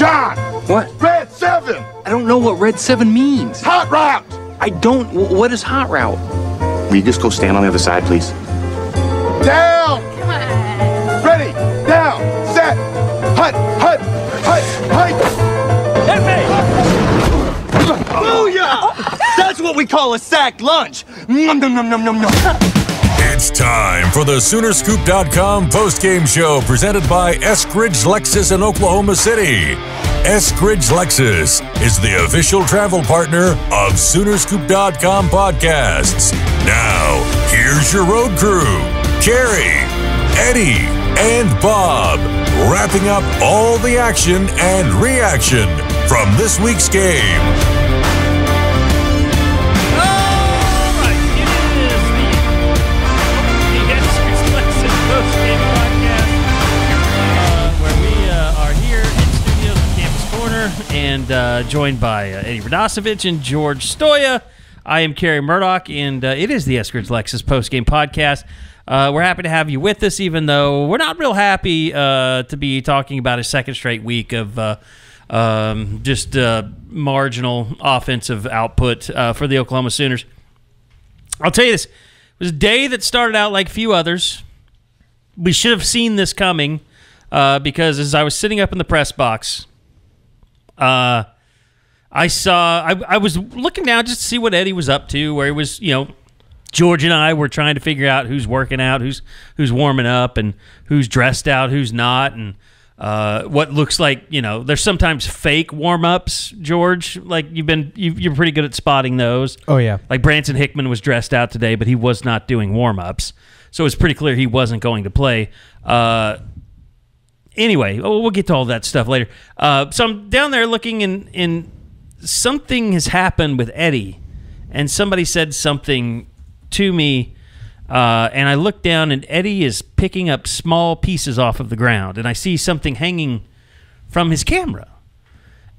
John! What? Red 7! I don't know what Red 7 means. Hot route! I don't. What is hot route? Will you just go stand on the other side, please? Down! Come on. Ready! Down! Set! Hut! Hut! Hut! Hut! Hit me! Booyah! That's what we call a sack lunch. Nom, nom, nom, nom, nom, nom. It's time for the Soonerscoop.com postgame show presented by Eskridge Lexus in Oklahoma City. Eskridge Lexus is the official travel partner of Soonerscoop.com podcasts. Now, here's your road crew, Carrie, Eddie, and Bob, wrapping up all the action and reaction from this week's game. And joined by Eddie Radosevich and George Stoya. I am Kerry Murdoch, and it is the Eskridge Lexus Postgame Podcast. We're happy to have you with us, even though we're not real happy to be talking about a second straight week of just marginal offensive output for the Oklahoma Sooners. I'll tell you this. It was a day that started out like few others. We should have seen this coming because as I was sitting up in the press box, I was looking down just to see what Eddie was up to, where he was, George and I were trying to figure out who's working out, who's warming up, and who's dressed out, who's not, and what looks like, there's sometimes fake warm-ups, George. Like you're pretty good at spotting those. Oh, yeah. Like Branson Hickman was dressed out today, but he was not doing warm-ups. So it's pretty clear he wasn't going to play. Anyway, we'll get to all that stuff later. So I'm down there looking, and something has happened with Eddie, and somebody said something to me, and I look down, and Eddie is picking up small pieces off of the ground, and I see something hanging from his camera.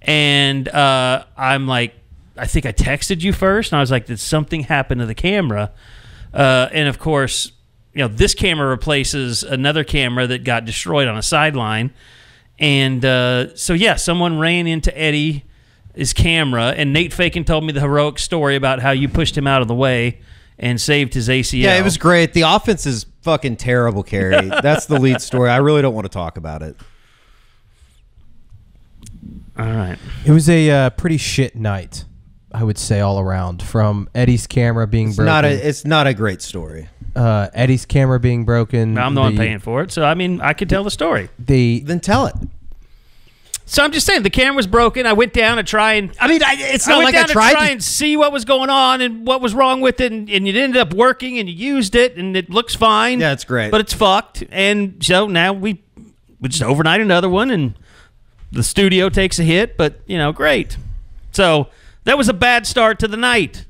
And I'm like, I think I texted you first, and I was like, did something happen to the camera? And, of course, this camera replaces another camera that got destroyed on a sideline. And someone ran into Eddie's camera, and Nate Fakin told me the heroic story about how you pushed him out of the way and saved his ACL. Yeah, it was great. The offense is fucking terrible, Kerry. That's the lead story. I really don't want to talk about it. All right. It was a pretty shit night, I would say, all around, from Eddie's camera being broken. It's not a great story. Eddie's camera being broken. I'm the one paying for it, so I could tell the story. Then tell it. So I'm just saying, the camera was broken. I went down to try and... it's not like I tried to try and see what was going on and what was wrong with it, and it ended up working, and you used it, and it looks fine. Yeah, it's great. But it's fucked, and so now we just overnight another one, and the studio takes a hit, but, great. So that was a bad start to the night.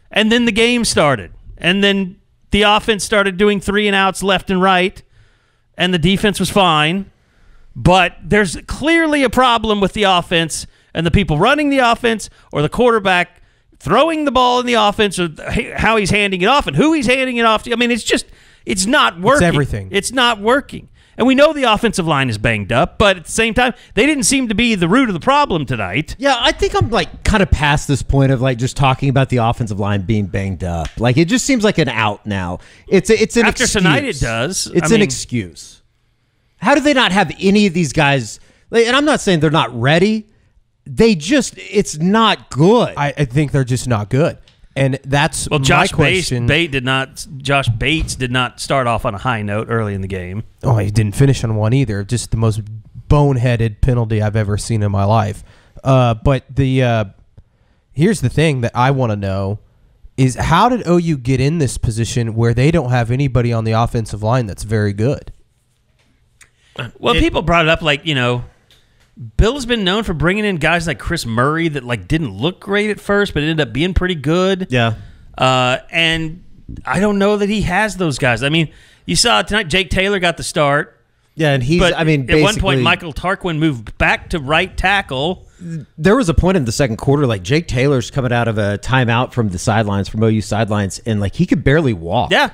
And then the game started. And then the offense started doing 3-and-outs left and right, and the defense was fine. But there's clearly a problem with the offense and the people running the offense, or the quarterback throwing the ball in the offense, or how he's handing it off and who he's handing it off to. It's not working. It's everything. It's not working. And we know the offensive line is banged up, but at the same time, they didn't seem to be the root of the problem tonight. Yeah, I think I'm kind of past this point of just talking about the offensive line being banged up. It just seems like an out now. It's an excuse. After tonight, it does. It's an excuse. How do they not have any of these guys? And I'm not saying they're not ready. It's not good. I think they're just not good. And that's my question. Josh Bates did not start off on a high note early in the game. Oh, he didn't finish on one either. Just the most boneheaded penalty I've ever seen in my life. But here's the thing that I want to know is, how did OU get in this position where they don't have anybody on the offensive line that's very good? Well, people brought it up Bill's been known for bringing in guys like Chris Murray that didn't look great at first, but ended up being pretty good. Yeah. And I don't know that he has those guys. You saw tonight Jake Taylor got the start. Yeah, and at one point Michael Tarquin moved back to right tackle. There was a point in the second quarter, Jake Taylor's coming out of a timeout from the sidelines, from OU sidelines, and he could barely walk. Yeah.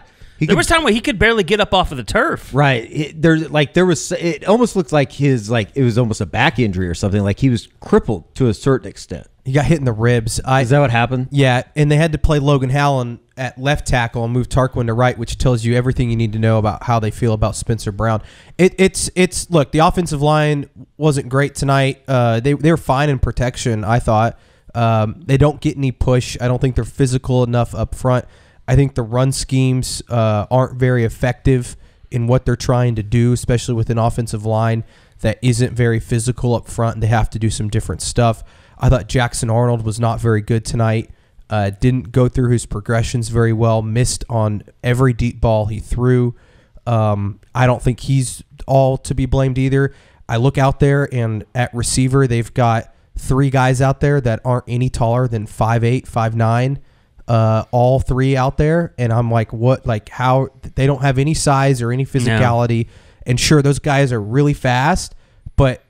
There was time where he could barely get up off of the turf. Right. It almost looked like it was almost a back injury or something. Like he was crippled to a certain extent. He got hit in the ribs. Is that what happened? Yeah, and they had to play Logan Hallen at left tackle and move Tarquin to right, which tells you everything you need to know about how they feel about Spencer Brown. Look, the offensive line wasn't great tonight. They were fine in protection, I thought. They don't get any push. I don't think they're physical enough up front. I think the run schemes aren't very effective in what they're trying to do, especially with an offensive line that isn't very physical up front, and they have to do some different stuff. I thought Jackson Arnold was not very good tonight. Didn't go through his progressions very well. Missed on every deep ball he threw. I don't think he's all to be blamed either. I look out there, and at receiver, they've got 3 guys out there that aren't any taller than 5'8", 5'9", all 3 out there. And I'm like, what? Like, how? They don't have any size or any physicality. No. And sure, those guys are really fast, but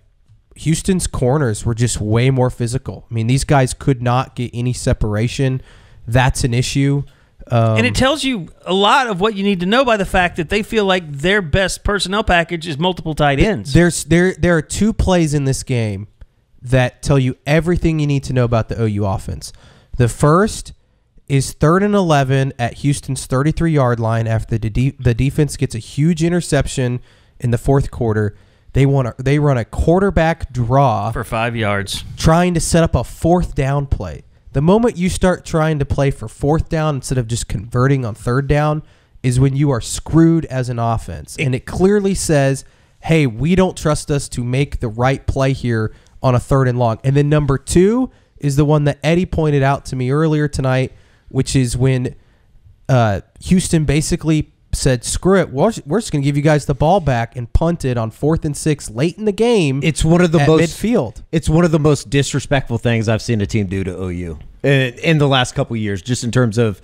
Houston's corners were just way more physical. I mean, these guys could not get any separation. That's an issue. And it tells you a lot of what you need to know by the fact that they feel like their best personnel package is multiple tight ends. There are 2 plays in this game that tell you everything you need to know about the OU offense. The first is 3rd and 11 at Houston's 33-yard line after the defense gets a huge interception in the fourth quarter. They run a quarterback draw for 5 yards, trying to set up a 4th down play. The moment you start trying to play for 4th down instead of just converting on 3rd down is when you are screwed as an offense. And it clearly says, hey, we don't trust us to make the right play here on a 3rd and long. And then number 2 is the one that Eddie pointed out to me earlier tonight, which is when Houston basically said, screw it, we're just going to give you guys the ball back, and punted on 4th and 6 late in the game. It's one of the midfield. It's one of the most disrespectful things I've seen a team do to OU in the last couple of years, just in terms of,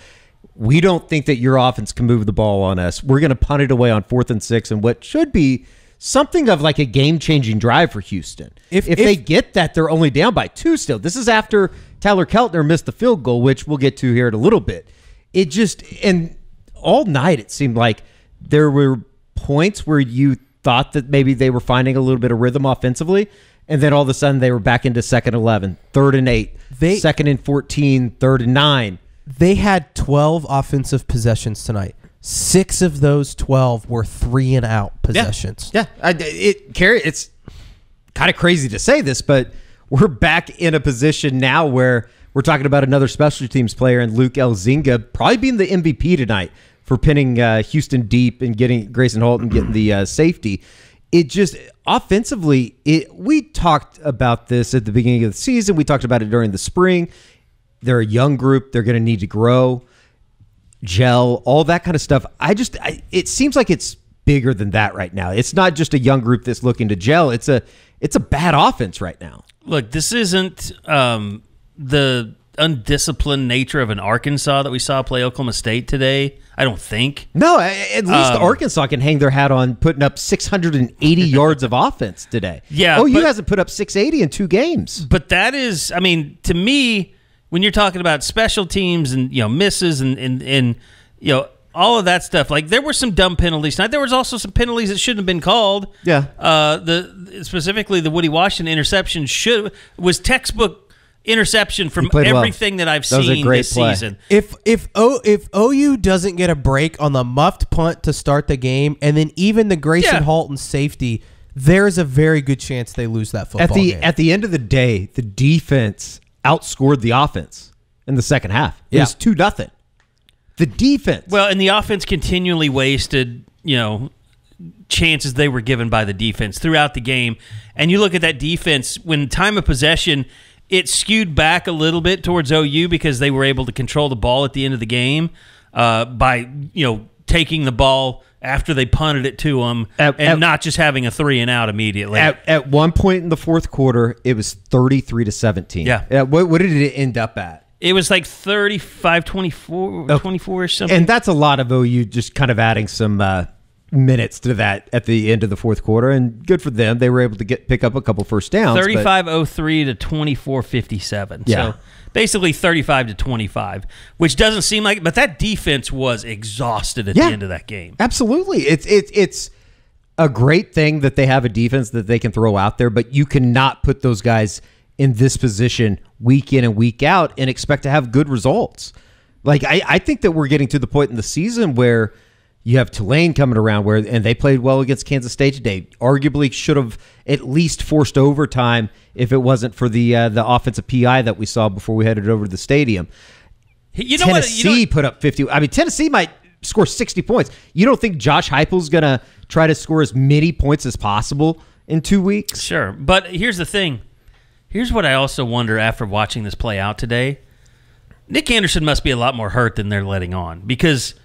we don't think that your offense can move the ball on us. We're going to punt it away on 4th and 6, and what should be something of like a game-changing drive for Houston. If they get that, they're only down by 2 still. This is after Tyler Keltner missed the field goal, which we'll get to here in a little bit. And all night it seemed like there were points where you thought that maybe they were finding a little bit of rhythm offensively, and then all of a sudden they were back into 2nd and 11, 3rd and 8, 2nd and 14, 3rd and 9. They had 12 offensive possessions tonight. 6 of those 12 were 3-and-out possessions. Yeah. It's kind of crazy to say this, but we're back in a position now where we're talking about another special teams player in Luke Elzinga probably being the MVP tonight for pinning Houston deep and getting Grayson Holton getting the safety. It just offensively, we talked about this at the beginning of the season. We talked about it during the spring. They're a young group. They're going to need to grow, gel, all that kind of stuff. It seems like it's bigger than that right now. It's not just a young group that's looking to gel. It's a bad offense right now. Look, this isn't the undisciplined nature of an Arkansas that we saw play Oklahoma State today, I don't think. No, at least Arkansas can hang their hat on putting up 680 yards of offense today. Yeah. OU hasn't put up 680 in 2 games. But that is, I mean, to me, when you're talking about special teams and, misses and all of that stuff, like there were some dumb penalties tonight. There was also some penalties that shouldn't have been called. Yeah. Specifically the Woody Washington interception was textbook interception from everything that I've seen this season. If OU doesn't get a break on the muffed punt to start the game, and then even the Grayson Holton safety, there's a very good chance they lose that football game. At the end of the day, the defense outscored the offense in the second half. It was 2-0. The defense. Well, and the offense continually wasted, chances they were given by the defense throughout the game. And you look at that defense, when time of possession, it skewed back a little bit towards OU because they were able to control the ball at the end of the game by, taking the ball after they punted it to them and not just having a 3-and-out immediately. At one point in the fourth quarter, it was 33-17. Yeah. What did it end up at? It was like 35-24, 24 or something. And that's a lot of OU just kind of adding some minutes to that at the end of the fourth quarter, and good for them. They were able to pick up a couple first downs. 35-03 to 24-57. Yeah. So basically 35-25, which doesn't seem like, but that defense was exhausted at the end of that game. Absolutely. It's a great thing that they have a defense that they can throw out there, but you cannot put those guys in this position week in and week out and expect to have good results. Like, I think that we're getting to the point in the season where you have Tulane coming around and they played well against Kansas State today. Arguably should have at least forced overtime if it wasn't for the offensive PI that we saw before we headed over to the stadium. Tennessee put up 50. I mean, Tennessee might score 60 points. You don't think Josh Heupel's going to try to score as many points as possible in 2 weeks? Sure, but here's the thing. Here's what I also wonder after watching this play out today. Nick Anderson must be a lot more hurt than they're letting on, because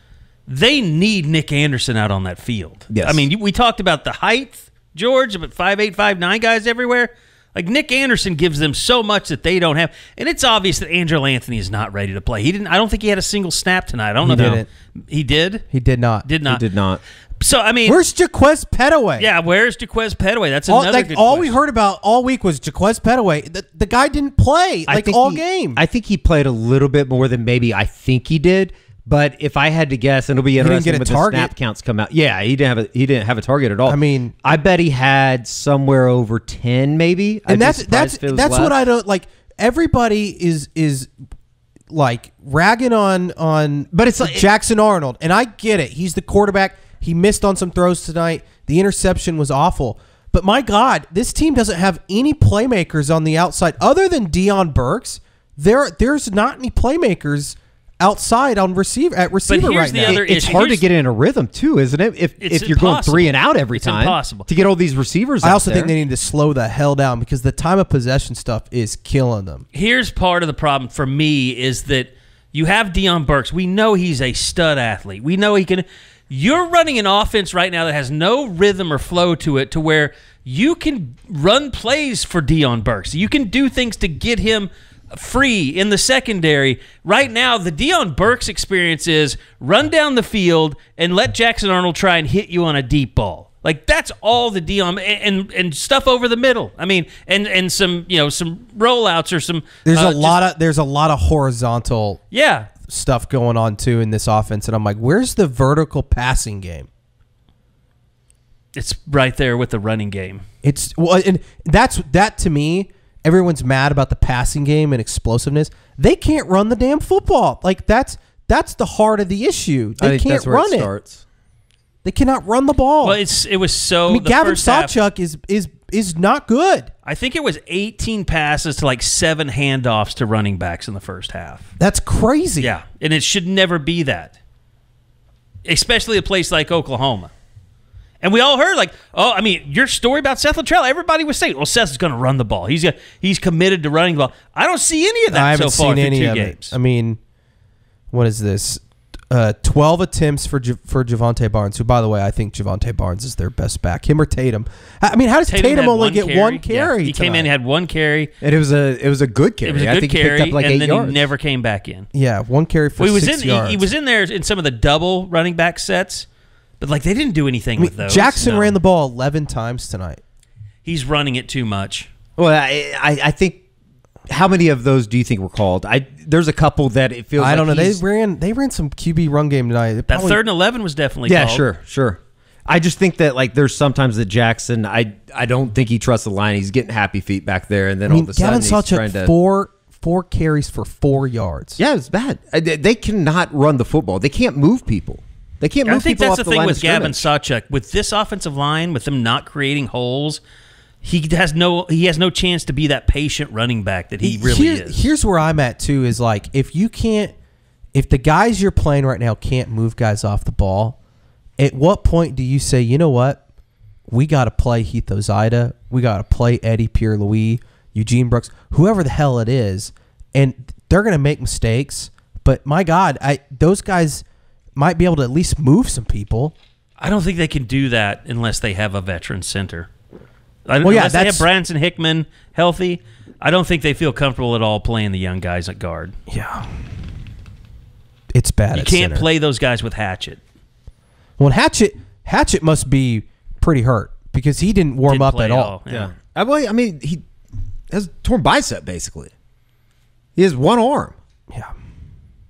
they need Nick Anderson out on that field. Yes. I mean, we talked about the height, George, but 5'8", 5'9" guys everywhere. Like, Nick Anderson gives them so much that they don't have. And it's obvious that Angelo Anthony is not ready to play. I don't think he had a single snap tonight. I don't know. Didn't. He did? He did not. Did not. He did not. So, I mean, Where's Jaquez Petaway? Yeah, where's Jaquez Petaway? That's another good all question. we heard about all week was Jaquez Petaway. The guy didn't play game. I think he played a little bit more than maybe I think he did. But if I had to guess, and it'll be interesting when the snap counts come out. Yeah, he didn't have a target at all. I mean, I bet he had somewhere over 10, maybe. And that's what I don't like. Everybody is like ragging on, but it's like Jackson Arnold, and I get it. He's the quarterback. He missed on some throws tonight. The interception was awful. But my God, this team doesn't have any playmakers on the outside other than Deion Burks. There's not any playmakers outside at receiver right now. It's hard to get in a rhythm too, isn't it? If you're going 3 and out every time, impossible to get all these receivers. I also think they need to slow the hell down, because the time of possession stuff is killing them. Here's part of the problem for me is that you have Deion Burks. We know he's a stud athlete. We know he can. You're running an offense right now that has no rhythm or flow to it, to where you can run plays for Deion Burks. You can do things to get him free in the secondary. Right now, the Deion Burks experience is run down the field and let Jackson Arnold try and hit you on a deep ball. Like, that's all the Deion and stuff over the middle. I mean, and some some rollouts or some. There's a lot of horizontal stuff going on too in this offense, and I'm like, where's the vertical passing game? It's right there with the running game. And that to me. Everyone's mad about the passing game and explosiveness. They can't run the damn football. Like, that's the heart of the issue. They can't run it. They cannot run the ball. Well, it was so. I mean, Gavin Sawchuk is not good. I think it was 18 passes to like 7 handoffs to running backs in the first half. That's crazy. Yeah, and it should never be that, especially a place like Oklahoma. And we all heard, like, oh, I mean, your story about Seth Littrell, everybody was saying, well, Seth's going to run the ball. He's committed to running the ball. I don't see any of that so far through 2 games. I mean, what is this? 12 attempts for Javonte Barnes, who, by the way, I think Javonte Barnes is their best back. Him or Tatum. I mean, how does Tatum only get 1 carry? Yeah. He came in, had 1 carry. And it was a good carry. It was a good carry, he picked up like 8 yards. Then he never came back in. Yeah, 1 carry for 6 yards. He was in there in some of the double running back sets. But, like, they didn't do anything with those. Jackson ran the ball 11 times tonight. He's running it too much. Well, I think, how many of those do you think were called? There's a couple that it feels. I don't know. They ran some QB run game tonight. That 3rd and 11 was definitely called. Yeah, sure. I just think that, like, there's sometimes that Jackson, I don't think he trusts the line. He's getting happy feet back there, and then all of a sudden he's trying to. Four carries for 4 yards. Yeah, it's bad. They cannot run the football. They can't move people. They can't move people off the line. I think that's the thing with Gavin Sawchuk. With this offensive line, with them not creating holes, he has no chance to be that patient running back that he really is. Here's where I'm at too, is like, if the guys you're playing right now can't move guys off the ball, at what point do you say, you know what? We got to play Heath Ozida. We got to play Eddie Pierre-Louis, Eugene Brooks, whoever the hell it is, and they're going to make mistakes. But my God, those guys might be able to at least move some people. I don't think they can do that unless they have a veteran center. Unless they have Branson Hickman healthy, I don't think they feel comfortable at all playing the young guys at guard. Yeah. It's bad. You can't play those guys with Hatchett. Well, Hatchett must be pretty hurt because he didn't warm up at all. Yeah. I mean, he has a torn bicep, basically. He has one arm. Yeah.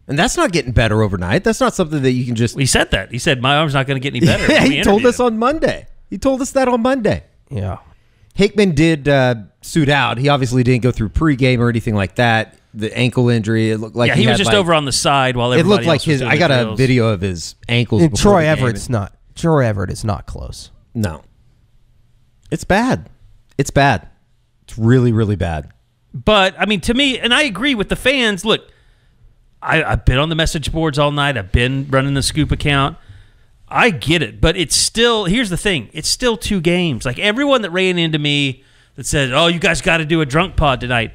And that's not getting better overnight. That's not something that you can just... He said that. He said, my arm's not going to get any better. Yeah, he told us on Monday. He told us that on Monday. Yeah. Hickman did suit out. He obviously didn't go through pregame or anything like that. The ankle injury, it looked like he was just over on the side while it everybody looked like else was his. doing I got the a drills. video of his ankles. And before Troy the game. Everett's not. Troy Everett is not close. No. It's bad. It's bad. It's really, really bad. But, I mean, to me, and I agree with the fans, look, I've been on the message boards all night. I've been running the Scoop account. I get it, but it's still, here's the thing, it's still 2 games. Like, everyone that ran into me that said, oh, you guys got to do a drunk pod tonight,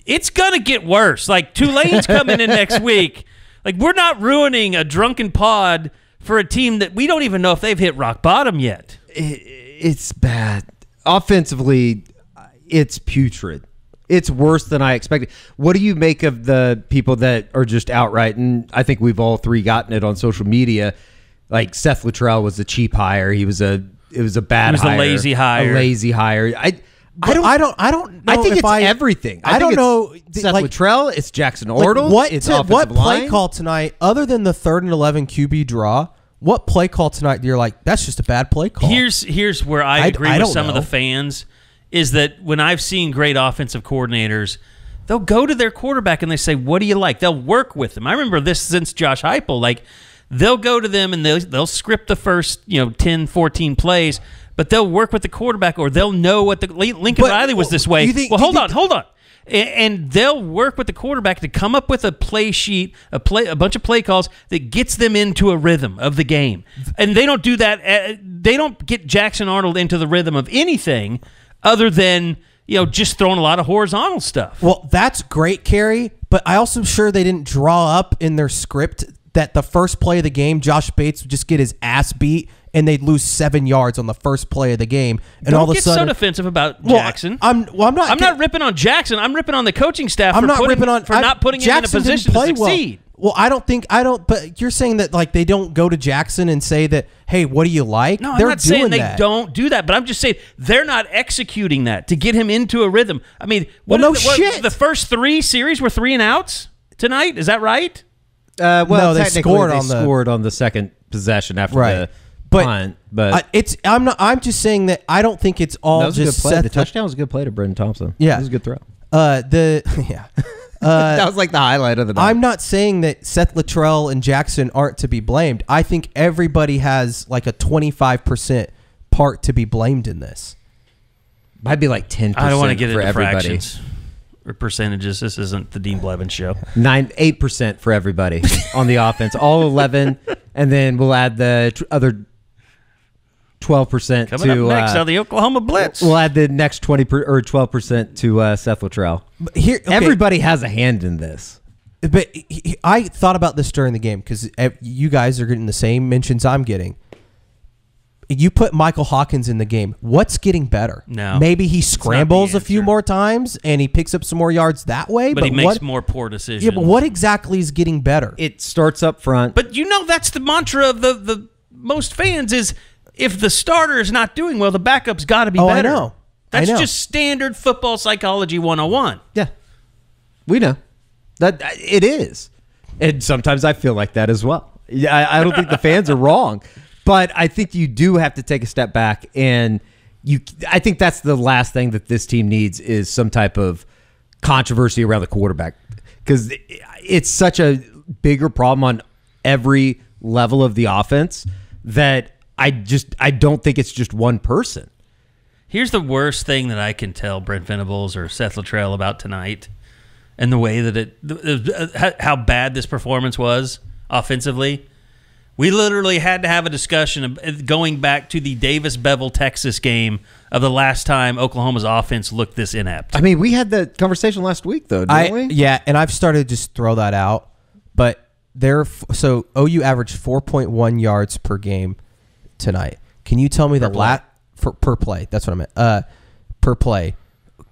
it's going to get worse. Like, Tulane's coming in next week. Like, we're not ruining a drunken pod for a team that we don't even know if they've hit rock bottom yet. It's bad. Offensively, it's putrid. It's worse than I expected. What do you make of the people that are just outright, and I think we've all 3 gotten it on social media, like Seth Littrell was a cheap hire. It was a bad hire. A lazy hire. A lazy hire. I don't know. I think it's everything. I don't know. Seth like, Littrell, it's Jackson Arnold. What it's what play line. call tonight, other than the 3rd and 11 QB draw, what play call tonight you're like, that's just a bad play call? Here's where I agree I with don't some of know. the fans, is that when I've seen great offensive coordinators, they'll go to their quarterback and they say, what do you like? They'll work with them. I remember this since Josh Heupel. Like, they'll go to them and they'll script the first 10, 14 plays, but they'll work with the quarterback, or they'll know what the Lincoln Riley was this way. Hold on. And they'll work with the quarterback to come up with a play sheet, a bunch of play calls that gets them into a rhythm of the game. And they don't do that. They don't get Jackson Arnold into the rhythm of anything other than just throwing a lot of horizontal stuff. Well, that's great, Kerry, but I also am sure they didn't draw up in their script that the first play of the game, Josh Bates would just get his ass beat and they'd lose 7 yards on the first play of the game. And Don't all of a get sudden, so defensive about Jackson. I'm not ripping on Jackson. I'm ripping on the coaching staff I'm for not ripping on not putting Jackson him in a position didn't to play succeed. Well, but you're saying that like they don't go to Jackson and say that, hey, what do you like? No, They're I'm not saying they that. don't do that, but I'm just saying they're not executing that to get him into a rhythm. I mean, shit. The first 3 series were 3 and outs tonight. Is that right? Well, they technically scored on the second possession after the But punt. But I'm just saying that I don't think it's all that was a good just play. Seth. The touchdown was a good play to Brendan Thompson. Yeah. It was a good throw. That was like the highlight of the night. I'm not saying that Seth Littrell and Jackson aren't to be blamed. I think everybody has like a 25% part to be blamed in this. Might be like 10%. I don't want to get for into everybody. fractions or percentages. This isn't the Dean Blevins show. 8% for everybody on the offense, all 11, and then we'll add the other 12% Coming up next on the Oklahoma Blitz. We'll add the next 12% to Seth Littrell. Everybody has a hand in this. But I thought about this during the game because you guys are getting the same mentions I'm getting. You put Michael Hawkins in the game. What's getting better? No. Maybe he scrambles the a few answer. more times and he picks up some more yards that way. But he makes more poor decisions. Yeah, but what exactly is getting better? It starts up front. But that's the mantra of the most fans is if the starter is not doing well, the backup's got to be better. I know. That's I know. just standard football psychology 101. Yeah, we know that it is, and sometimes I feel like that as well. Yeah, I don't think the fans are wrong, but I think you do have to take a step back, and I think that's the last thing that this team needs is some type of controversy around the quarterback because it's such a bigger problem on every level of the offense that I don't think it's just one person. Here's the worst thing that I can tell Brent Venables or Seth Littrell about tonight and the way that how bad this performance was offensively. We literally had to have a discussion of going back to the Davis-Bevel, Texas game of the last time Oklahoma's offense looked this inept. I mean, we had the conversation last week, though, didn't we? Yeah, and I've started to just throw that out. But so OU averaged 4.1 yards per game tonight. Can you tell me per play? That's what I meant. Per play.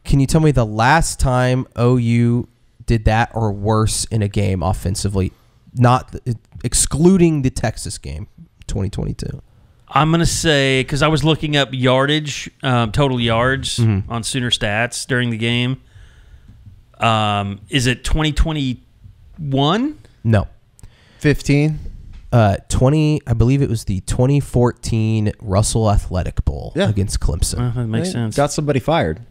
Can you tell me the last time OU did that or worse in a game offensively? Not excluding the Texas game, 2022. I'm going to say, because I was looking up yardage, total yards on Sooner Stats during the game. Is it 2021? No. 15. 20. I believe it was the 2014 Russell Athletic Bowl against Clemson. That makes sense. Got somebody fired.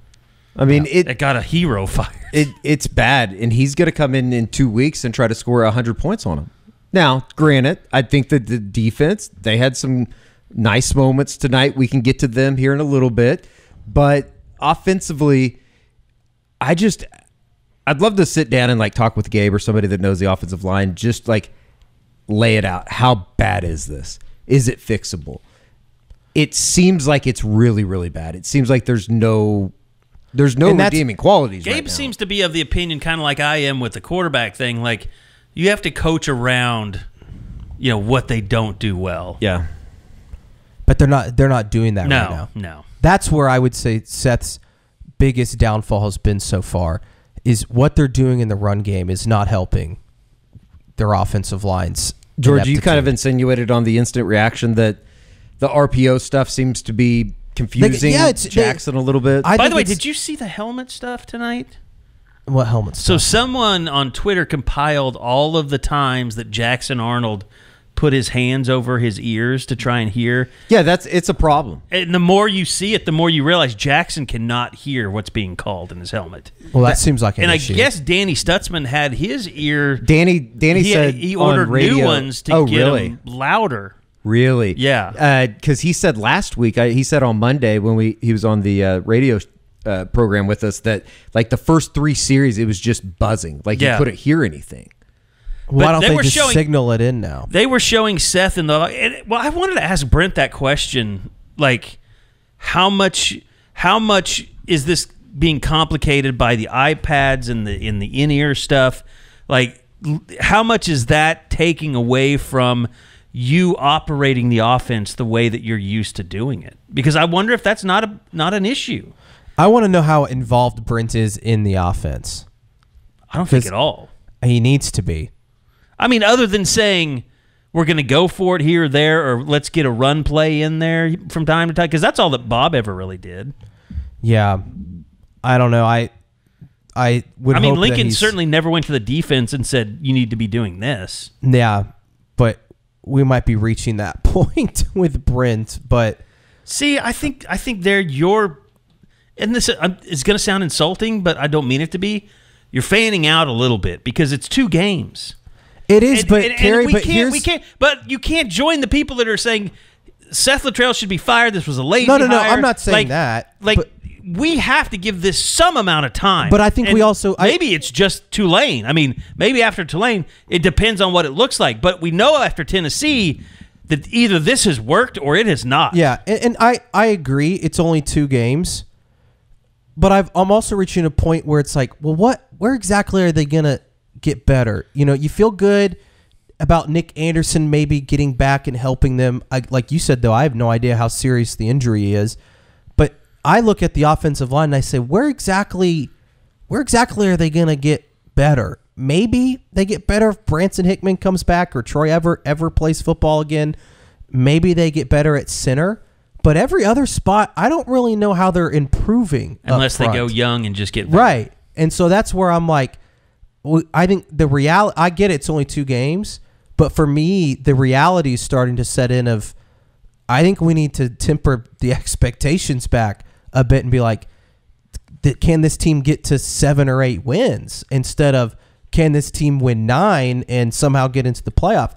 I mean, it got a hero fired. It's bad, and he's going to come in 2 weeks and try to score 100 points on him. Now, granted, I think that the defense, they had some nice moments tonight. We can get to them here in a little bit, but offensively, I'd love to sit down and like talk with Gabe or somebody that knows the offensive line, just like lay it out. How bad is this? Is it fixable? It seems like it's really, really bad. It seems like there's no redeeming qualities. Gabe right now. seems to be of the opinion, kind of like I am with the quarterback thing. Like, you have to coach around, what they don't do well. Yeah, but they're not doing that right now. No. That's where I would say Seth's biggest downfall has been so far. Is what they're doing in the run game is not helping their offensive lines. George, you kind of insinuated on the instant reaction that the RPO stuff seems to be confusing Jackson a little bit. By the way, did you see the helmet stuff tonight? What helmet stuff? So someone on Twitter compiled all of the times that Jackson Arnold put his hands over his ears to try and hear. Yeah, it's a problem. And the more you see it, the more you realize Jackson cannot hear what's being called in his helmet. Well, that seems like an issue. I guess Danny Stutzman had his ear. Danny said he ordered on radio, new ones to get them louder. Really? Yeah. Because he said last week, he said on Monday when he was on the radio program with us that like the first 3 series it was just buzzing, like you couldn't hear anything. Why don't they just signal it in now? They were showing Seth in the. Well, I wanted to ask Brent that question, like how much is this being complicated by the iPads and the in-ear stuff? Like, how much is that taking away from you operating the offense the way that you're used to doing it? Because I wonder if that's not an issue. I want to know how involved Brent is in the offense. I don't think at all. He needs to be. I mean, other than saying we're going to go for it here or there, or let's get a run play in there from time to time, because that's all that Bob ever really did. Yeah, I don't know. I would. I mean, hope Lincoln certainly never went to the defense and said you need to be doing this. Yeah, but we might be reaching that point with Brent. But see, I think and this is going to sound insulting, but I don't mean it to be. You're fanning out a little bit because it's 2 games. It is, but Kerry, but you can't join the people that are saying Seth Littrell should be fired. This was a lazy hire. No. I'm not saying that. We have to give this some amount of time. But I think we also maybe it's just Tulane. I mean, maybe after Tulane, it depends on what it looks like. But we know after Tennessee that either this has worked or it has not. Yeah, and I agree. It's only 2 games, but I'm also reaching a point where it's like, well, where exactly are they gonna get better? You feel good about Nick Anderson maybe getting back and helping them. Like you said, though, I have no idea how serious the injury is. But I look at the offensive line and I say, where exactly are they going to get better? Maybe they get better if Branson Hickman comes back or Troy ever plays football again. Maybe they get better at center. But every other spot, I don't really know how they're improving. Unless they go young and just get better. Right. And so that's where I'm like, I think the reality, I get it's only 2 games, but for me, the reality is starting to set in of, I think we need to temper the expectations back a bit and be like, can this team get to 7 or 8 wins instead of can this team win 9 and somehow get into the playoff?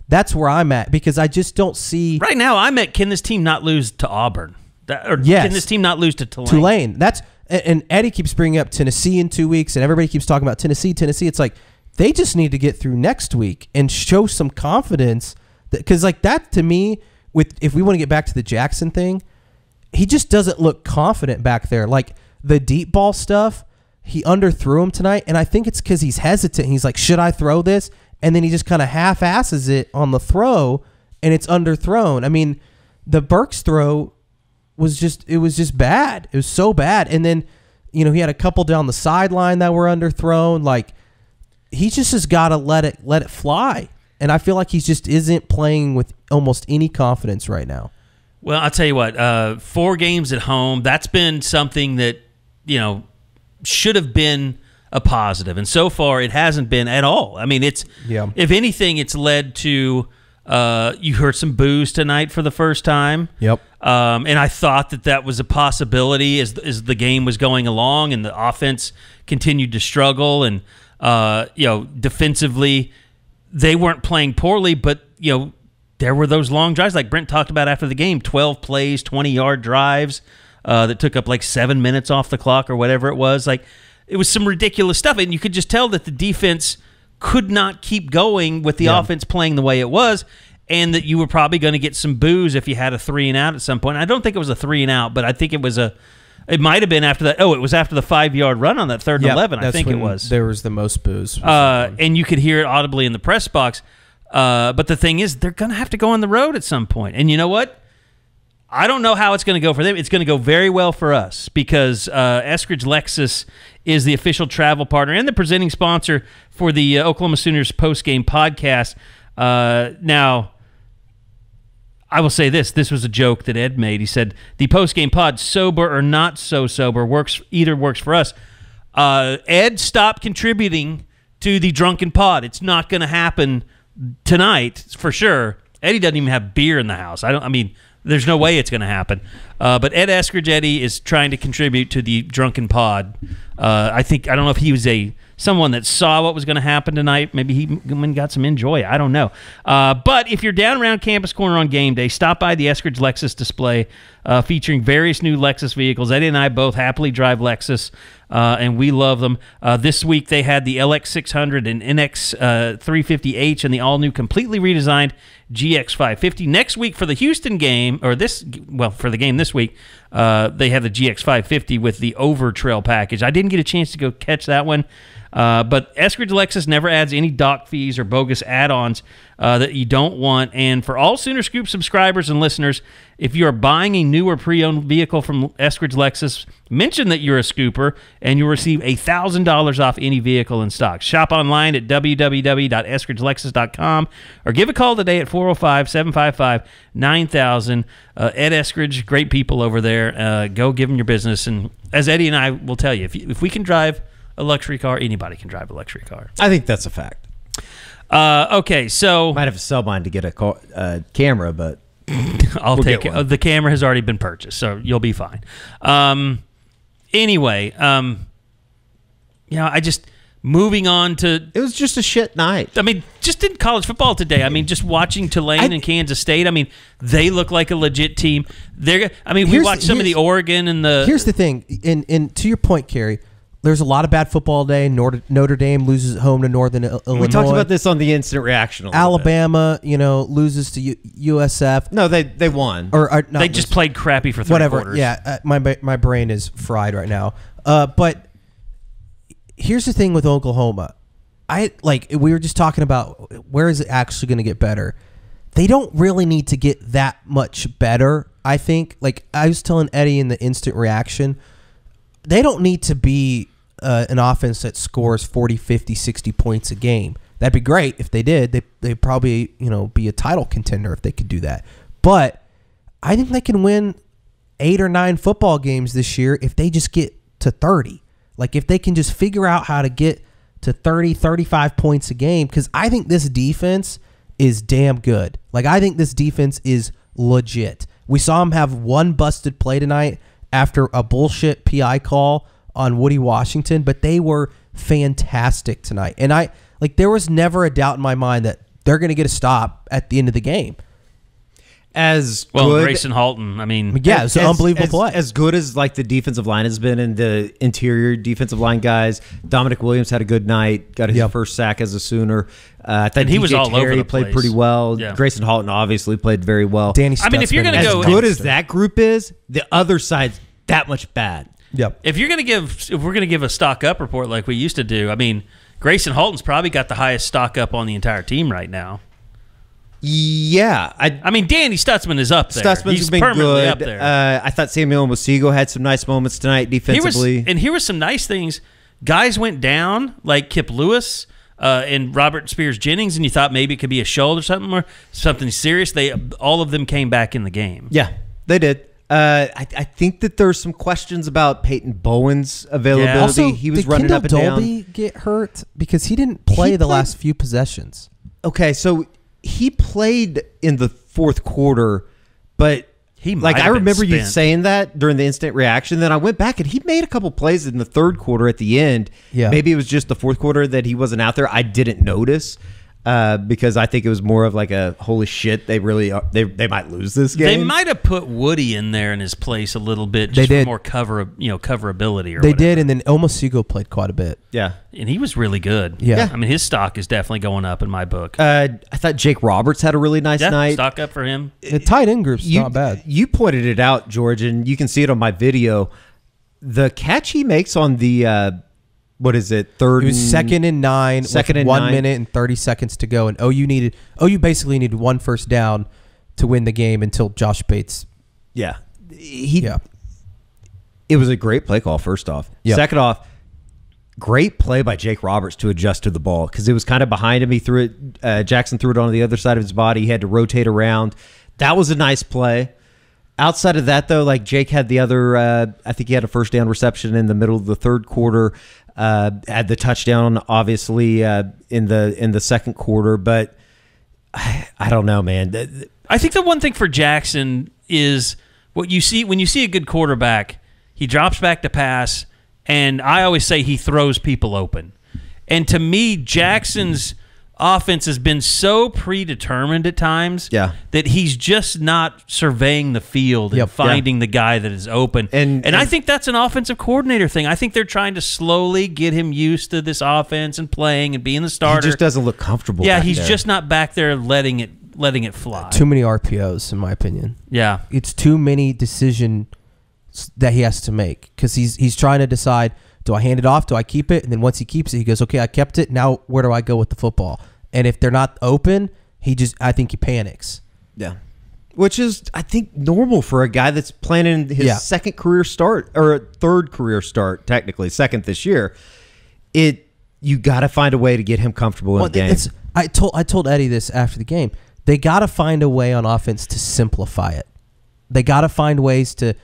That's where I'm at because I just don't see. Right now, I'm at can this team not lose to Auburn? Can this team not lose to Tulane? Tulane. And Eddie keeps bringing up Tennessee in 2 weeks, and everybody keeps talking about Tennessee. It's like they just need to get through next week and show some confidence. Because like that to me, if we want to get back to the Jackson thing, he just doesn't look confident back there. Like the deep ball stuff, he underthrew him tonight, and I think it's because he's hesitant. He's like, should I throw this? And then he just kind of half-asses it on the throw, and it's underthrown. I mean, the Burks throw was just bad. It was so bad. And then, he had a couple down the sideline that were underthrown. Like, he just has got to let it fly. And I feel like he just isn't playing with almost any confidence right now. Well, I'll tell you what, 4 games at home, that's been something that, should have been a positive, and so far it hasn't been at all. I mean, if anything, it's led to you heard some boos tonight for the first time. Yep. And I thought that was a possibility as the game was going along and the offense continued to struggle, and defensively they weren't playing poorly, but there were those long drives like Brent talked about after the game, 12 plays, 20-yard drives that took up like 7 minutes off the clock or whatever it was. Like, it was some ridiculous stuff, and you could just tell that the defense could not keep going with the offense playing the way it was, and that you were probably going to get some boos if you had a 3-and-out at some point. I don't think it was a 3-and-out, but I think it was it might have been after that. Oh, it was after the 5-yard run on that 3rd and 11. I think it was. There was the most boos. And you could hear it audibly in the press box. But the thing is, they're going to have to go on the road at some point. And you know what? I don't know how it's going to go for them. It's going to go very well for us because Eskridge Lexus is the official travel partner and the presenting sponsor for the Oklahoma Sooners Postgame Podcast. Now, I will say this. This was a joke that Ed made. He said, the postgame pod, sober or not so sober, works for us. Ed, stop contributing to the drunken pod. It's not going to happen tonight, for sure. Eddie doesn't even have beer in the house. There's no way it's going to happen. But Ed Eskridge Eddie is trying to contribute to the drunken pod. I don't know if he was someone that saw what was going to happen tonight. Maybe he got some enjoy. I don't know. But if you're down around Campus Corner on game day, stop by the Eskridge Lexus display featuring various new Lexus vehicles. Eddie and I both happily drive Lexus, and we love them. This week they had the LX600 and NX 350H and the all-new, completely redesigned GX550. Next week for the Houston game, for the game this week, they have the GX550 with the Over Trail package. I didn't get a chance to go catch that one. But Eskridge Lexus never adds any dock fees or bogus add-ons that you don't want. And for all Sooner Scoop subscribers and listeners, if you are buying a new or pre-owned vehicle from Eskridge Lexus, mention that you're a scooper, and you'll receive $1,000 off any vehicle in stock. Shop online at www.eskridgelexus.com or give a call today at 405-755-9000. Ed Eskridge, great people over there. Go give them your business. And as Eddie and I will tell you, if we can drive a luxury car, anybody can drive a luxury car. I think that's a fact. Okay, so might have to sell mine to get a camera, but I'll take it. The camera has already been purchased, so you'll be fine. Anyway, I just moving on to. It was just a shit night. I mean, just in college football today. I mean, just watching Tulane and Kansas State. I mean, they look like a legit team. We watched some of the Oregon and the. Here's the thing, and to your point, Kerry. There's a lot of bad football today. Notre Dame loses at home to Northern Illinois. We talked about this on the instant reaction. Alabama, loses to USF. No, they won. Or they just played crappy for three quarters. Yeah, my brain is fried right now. But here's the thing with Oklahoma. We were just talking about where is it actually going to get better. They don't really need to get that much better, I think. Like I was telling Eddie in the instant reaction, they don't need to be an offense that scores 40, 50, 60 points a game. That'd be great if they did. They'd probably be a title contender if they could do that. But I think they can win 8 or 9 football games this year if they just get to 30. Like if they can just figure out how to get to 30, 35 points a game, because I think this defense is damn good. Like I think this defense is legit. We saw them have one busted play tonight after a bullshit PI call on Woody Washington, but they were fantastic tonight. And there was never a doubt in my mind that they're going to get a stop at the end of the game. Grayson Halton, it's an unbelievable play. As good as the defensive line has been and the interior defensive line guys, Dominic Williams had a good night, got his first sack as a Sooner. I thought he was all over the played place. pretty well. Yeah. Grayson Halton obviously played very well. Danny if you're going to go as good as that group is, the other side's that much bad. Yep. If we're going to give a stock up report like we used to do, Grayson Halton's probably got the highest stock up on the entire team right now. Yeah. Danny Stutzman is up there. He's been permanently good. up there. I thought Samuel Mosigo had some nice moments tonight defensively. Here was some nice things. Guys went down, like Kip Lewis and Robert Spears-Jennings, and you thought maybe it could be a shoulder or something serious. All of them came back in the game. Yeah, they did. I think that there's some questions about Peyton Bowen's availability. Also, he was did running Kendall up and Dolby get hurt because he didn't play the last few possessions? Okay, so he played in the fourth quarter, but I remember you saying that during the instant reaction. Then I went back and he made a couple plays in the third quarter at the end. Yeah. Maybe it was just the fourth quarter that he wasn't out there. I didn't notice because I think it was more of like a holy shit. They really are, they might lose this game. They might have put Woody in there in his place a little bit just for more coverability. They did, and then Omosigo played quite a bit. Yeah. And he was really good. Yeah. I mean, his stock is definitely going up in my book. I thought Jake Roberts had a really nice night. Stock up for him. The tight end group's not bad. You pointed it out, George, and you can see it on my video. The catch he makes on the what is it? Third. It was 2nd and 9. Second with and 1 9. minute and 30 seconds to go, and OU basically needed one first down to win the game until Josh Bates. Yeah. It was a great play call. First off, second off, great play by Jake Roberts to adjust to the ball because it was kind of behind him. He threw it. Jackson threw it on the other side of his body. He had to rotate around. That was a nice play. Outside of that, though, like Jake had the other, I think he had a first down reception in the middle of the third quarter. Had the touchdown, obviously, in the second quarter. But I don't know, man. I think the one thing for Jackson is what you see when you see a good quarterback, he drops back to pass, and I always say he throws people open. And to me, Jackson's offense has been so predetermined at times that he's just not surveying the field and finding the guy that is open. And I think that's an offensive coordinator thing. I think they're trying to slowly get him used to this offense and playing and being the starter. He just doesn't look comfortable. Yeah, he's just not back there letting it fly. Too many RPOs, in my opinion. Yeah. It's too many decisions that he has to make because he's trying to decide, do I hand it off? Do I keep it? And then once he keeps it, he goes, okay, I kept it. Now where do I go with the football? And if they're not open, I think he panics. Yeah. Which is, I think, normal for a guy that's planning his second career start or third career start, technically, second this year. You got to find a way to get him comfortable in the game. I told Eddie this after the game. They got to find a way on offense to simplify it. They got to find ways to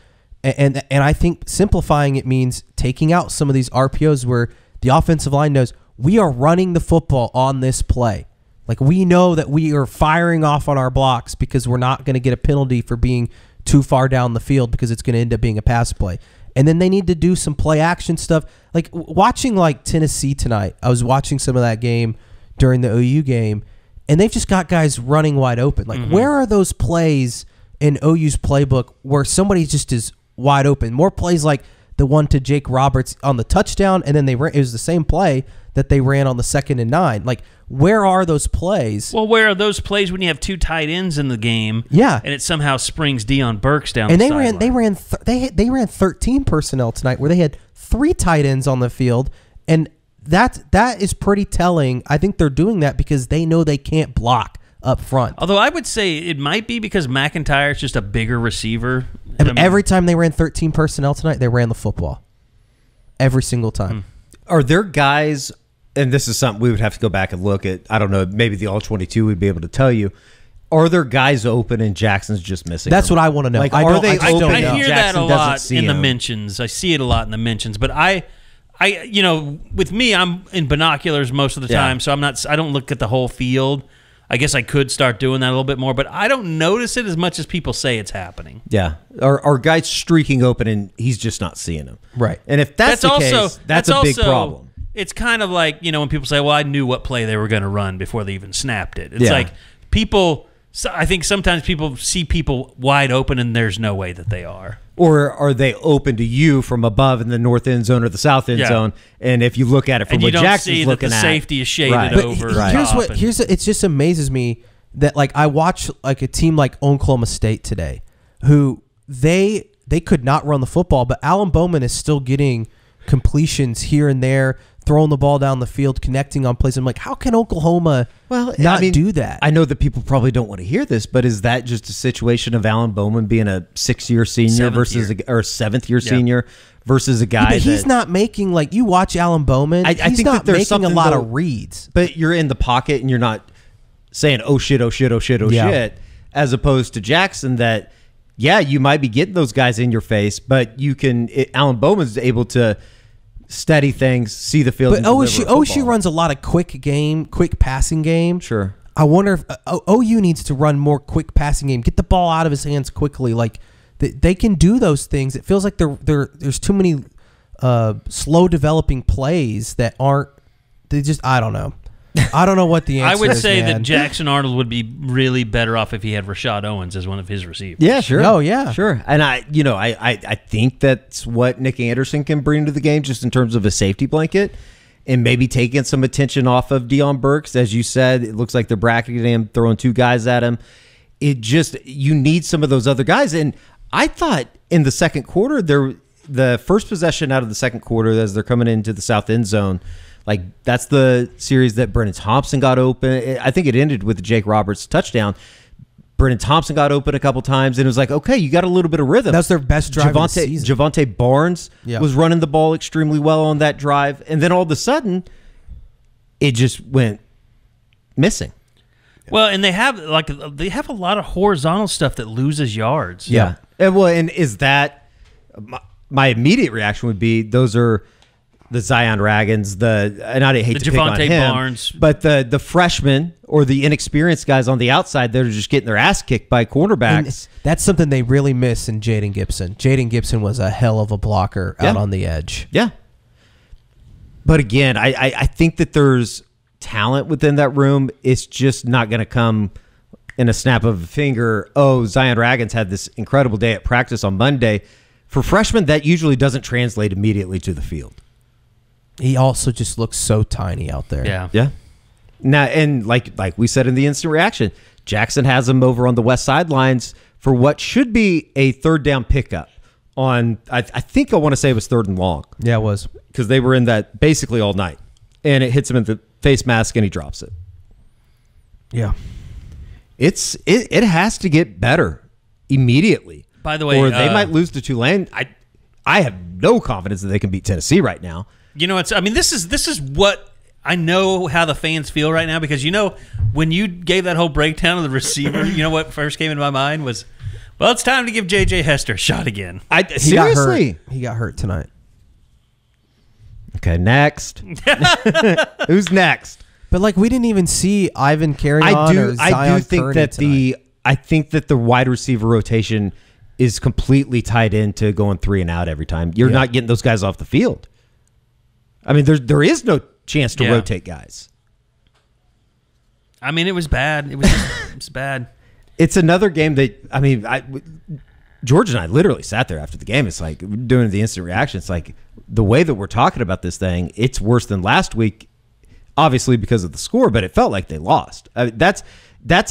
and I think simplifying it means taking out some of these RPOs where the offensive line knows we are running the football on this play. Like we know that we are firing off on our blocks because we're not going to get a penalty for being too far down the field because it's going to end up being a pass play. And then they need to do some play action stuff. Like watching like Tennessee tonight, I was watching some of that game during the OU game, and they've just got guys running wide open. Like where are those plays in OU's playbook where somebody just is wide open? More plays like the one to Jake Roberts on the touchdown, and then it was the same play that they ran on the 2nd and 9. Like, where are those plays? Well, where are those plays when you have two tight ends in the game? Yeah, and it somehow springs Deion Burks down. And the they ran 13 personnel tonight, where they had 3 tight ends on the field, and that is pretty telling. I think they're doing that because they know they can't block up front. Although I would say it might be because McIntyre is just a bigger receiver. And every time they ran 13 personnel tonight, they ran the football. Every single time. Are there guys, and this is something we would have to go back and look at, I don't know, maybe the All-22 would be able to tell you, are there guys open and Jackson's just missing That's them? what I want to know. Like, I hear that a lot in the them? mentions. I see it a lot in the mentions, but I with me, I'm in binoculars most of the time, so I don't look at the whole field. I guess I could start doing that a little bit more, but I don't notice it as much as people say it's happening. Yeah. Are guys streaking open and he's just not seeing them? Right. And if that's the case, that's a big problem. It's kind of like, when people say, well, I knew what play they were going to run before they even snapped it. It's like people, I think sometimes people see people wide open and there's no way that they are. Or are they open to you from above in the north end zone or the south end zone? And if you look at it from what Jackson's looking at, the safety is shaded over. It just amazes me that like I watch like a team like Oklahoma State today, who they could not run the football, but Alan Bowman is still getting completions here and there, throwing the ball down the field, connecting on plays. I'm like, how can Oklahoma do that? I know that people probably don't want to hear this, but is that just a situation of Alan Bowman being a 6-year senior versus a 7th-year senior versus a guy but he's not making, like, you watch Alan Bowman, I he's think not that there's making a lot of reads. But you're in the pocket and you're not saying, oh shit, oh shit, oh shit, oh shit, as opposed to Jackson that yeah, you might be getting those guys in your face, but Alan Bowman's able to steady things, see the field. But OSU runs a lot of quick passing game. Sure. I wonder if OU needs to run more quick passing game. Get the ball out of his hands quickly. Like they can do those things. It feels like there's too many slow developing plays that aren't. I don't know. I don't know what the answer is. I would say man. that Jackson Arnold would be really better off if he had Rashad Owens as one of his receivers. Yeah, sure. Oh, yeah. Sure. And I think that's what Nick Anderson can bring to the game just in terms of a safety blanket and maybe taking some attention off of Deion Burks. As you said, it looks like they're bracketing him, throwing 2 guys at him. You need some of those other guys. And I thought in the second quarter, the first possession out of the second quarter as they're coming into the south end zone, like that's the series that Brennan Thompson got open. I think it ended with the Jake Roberts touchdown. Brennan Thompson got open a couple times, and it was like, okay, you got a little bit of rhythm. That's their best drive of the season. Javonte Barnes was running the ball extremely well on that drive, and then all of a sudden, it just went missing. Well, and they have a lot of horizontal stuff that loses yards. Yeah. And is that my immediate reaction would be those are the Zion Ragans, and I hate to pick on him, Barnes, but the freshmen or the inexperienced guys on the outside that are just getting their ass kicked by cornerbacks. And that's something they really miss in Jaden Gibson. Jaden Gibson was a hell of a blocker out on the edge. Yeah. But again, I think that there's talent within that room. It's just not going to come in a snap of a finger. Oh, Zion Ragans had this incredible day at practice on Monday. For freshmen, that usually doesn't translate immediately to the field. He also just looks so tiny out there. Yeah. Yeah. Now, and like we said in the instant reaction, Jackson has him over on the west sidelines for what should be a third down pickup on, I think I want to say it was 3rd and long. Yeah, it was. Because they were in that basically all night. And it hits him in the face mask and he drops it. Yeah. It has to get better immediately. By the way, or they might lose to Tulane. I have no confidence that they can beat Tennessee right now. You know, this is what I know how the fans feel right now, because when you gave that whole breakdown of the receiver, you know what first came into my mind was, well, it's time to give J.J. Hester a shot again. Seriously? He got hurt tonight. Okay, next. Who's next? But we didn't even see Ivan carry on or Zion I do think that tonight. the wide receiver rotation is completely tied into going 3 and out every time. You're not getting those guys off the field. I mean, there is no chance to rotate guys. I mean, it was bad. It was bad. It's another game that, George and I literally sat there after the game. It's like doing the instant reaction. It's like the way that we're talking about this thing, it's worse than last week, obviously because of the score, but it felt like they lost. That's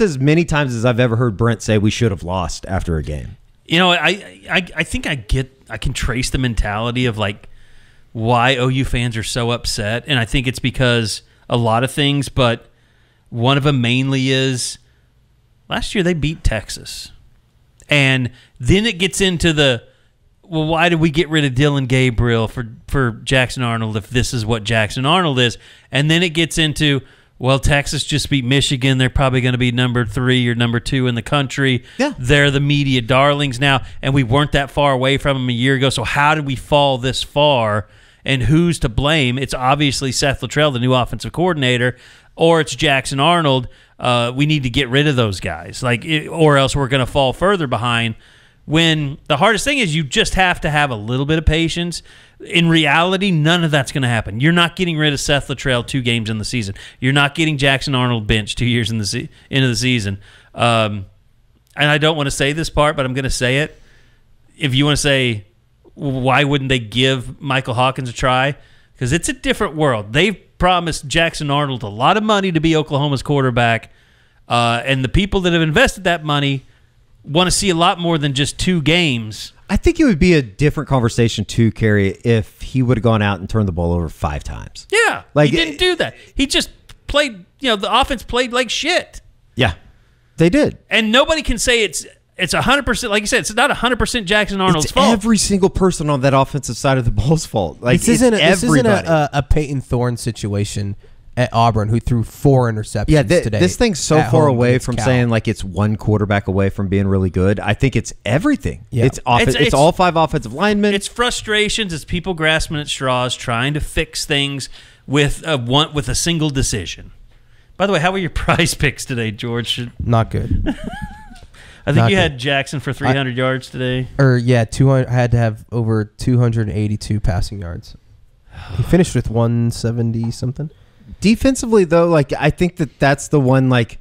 as many times as I've ever heard Brent say we should have lost after a game. I think I can trace the mentality of why OU fans are so upset, and I think it's because a lot of things, but one of them mainly is last year they beat Texas. And then it gets into why did we get rid of Dylan Gabriel for Jackson Arnold if this is what Jackson Arnold is? And then it gets into, well, Texas just beat Michigan. They're probably going to be number 3 or number 2 in the country. Yeah. They're the media darlings now, and we weren't that far away from them a year ago. So how did we fall this far? And who's to blame? It's obviously Seth Littrell, the new offensive coordinator, or it's Jackson Arnold. We need to get rid of those guys, or else we're going to fall further behind. When the hardest thing is you just have to have a little bit of patience. In reality, none of that's going to happen. You're not getting rid of Seth Littrell 2 games in the season. You're not getting Jackson Arnold benched 2 years into the season. And I don't want to say this part, but I'm going to say it. If you want to say, why wouldn't they give Michael Hawkins a try? Because it's a different world. They've promised Jackson Arnold a lot of money to be Oklahoma's quarterback, and the people that have invested that money want to see a lot more than just 2 games. I think it would be a different conversation too, Kerry, if he would have gone out and turned the ball over 5 times. Yeah, he didn't do that. He just played, the offense played like shit. Yeah, they did. And nobody can say it's 100%. Like you said, it's not 100% Jackson Arnold's fault. Every single person on that offensive side of the ball's fault. This isn't a Peyton Thorne situation. at Auburn, who threw 4 interceptions today. This thing's so at far home away against from Cal. saying like it's one quarterback away from being really good. I think it's everything. Yeah. It's It's all 5 offensive linemen. It's frustrations. It's people grasping at straws, trying to fix things with a single decision. By the way, how were your prize picks today, George? Not good. I think Not you good. had Jackson for 300 yards today. 200. I had to have over 282 passing yards. He finished with 170 something. Defensively, though, like I think that's the one like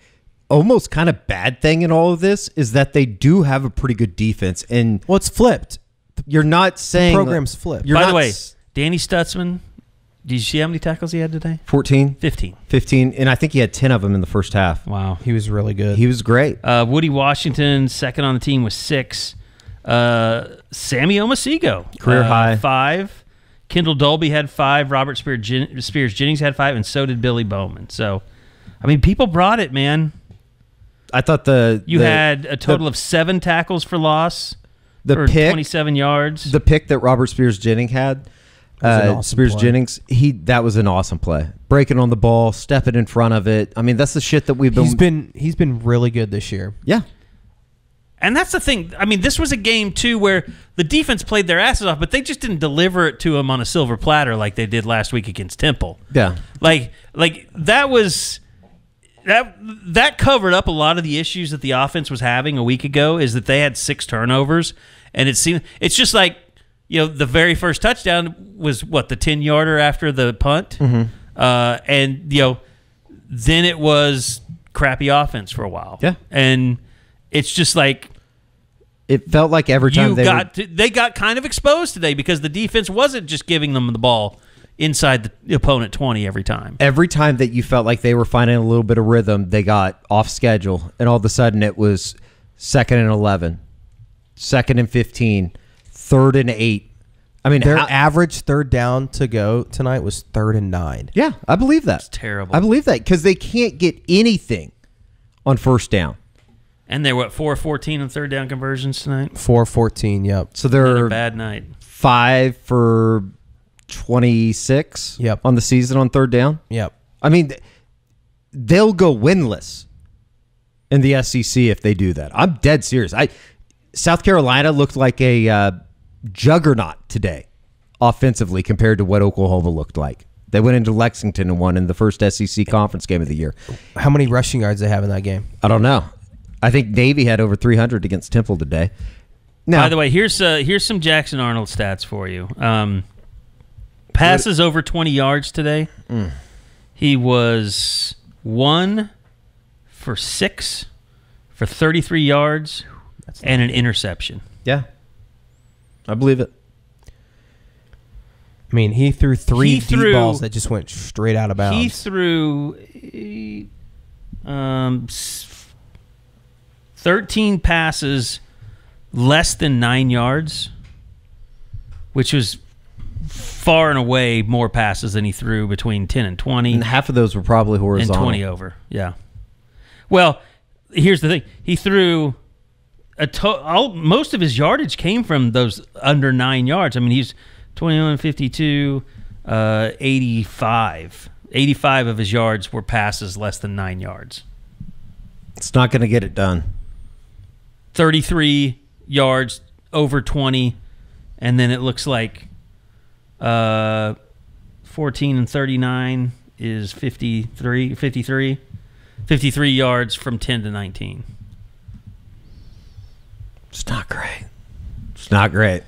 almost kind of bad thing in all of this is that they do have a pretty good defense, and Well, it's flipped. you're not saying The program's flipped. You're By not the way, Danny Stutzman, did you see how many tackles he had today? 14, 15. 15, and I think he had 10 of them in the first half. Wow. He was really good. He was great. Woody Washington, second on the team with 6. Sammy Omasigo, Career high. 5. Kendall Dolby had 5. Robert Spears Jennings had 5, and so did Billy Bowman. So, I mean, people brought it, man. I thought You had a total of 7 tackles for loss for pick, 27 yards. The pick that Robert Spears Jennings had, an awesome Spears play. Jennings, that was an awesome play. Breaking on the ball, stepping in front of it. I mean, that's the shit that we've been. He's been really good this year. Yeah. And that's the thing. I mean, this was a game, too, where the defense played their asses off, but they just didn't deliver it to them on a silver platter like they did last week against Temple. Yeah. Like that was that covered up a lot of the issues that the offense was having a week ago, is that they had 6 turnovers, and it's just like, the very first touchdown was the 10-yarder after the punt. Mm-hmm. And then it was crappy offense for a while. Yeah. And it's just like It felt like every time they got kind of exposed today because the defense wasn't just giving them the ball inside the opponent 20 every time. Every time that you felt like they were finding a little bit of rhythm, they got off schedule, and all of a sudden it was 2nd and 11, 2nd and 15, 3rd and 8. I mean, Their average third down to go tonight was 3rd and 9. Yeah, I believe that. It's terrible. I believe that because they can't get anything on first down. And they're 4-14 on third down conversions tonight. 4-14, yep. So Another they're bad night. 5 for 26 Yep. on the season on third down. Yep. I mean, they'll go winless in the SEC if they do that. I'm dead serious. South Carolina looked like a juggernaut today offensively compared to what Oklahoma looked like. They went into Lexington and won in the first SEC conference game of the year. How many rushing yards they have in that game? I don't know. I think Navy had over 300 against Temple today. Now, By the way, here's some Jackson Arnold stats for you. Passes over 20 yards today. He was 1 for 6 for 33 yards and an interception. yeah, I believe it. I mean, he threw 3 He deep threw- balls that just went straight out of bounds. He threw 13 passes less than 9 yards, which was far and away more passes than he threw between 10 and 20. And half of those were probably And horizontal. 20 over, yeah. Well, here's the thing. He threw most of his yardage came from those under 9 yards. I mean, he's 21, 52, 85. 85 of his yards were passes less than 9 yards. It's not going to get it done. 33 yards over 20, and then it looks like 14 and 39 is 53 yards from 10 to 19. It's not great. It's not great.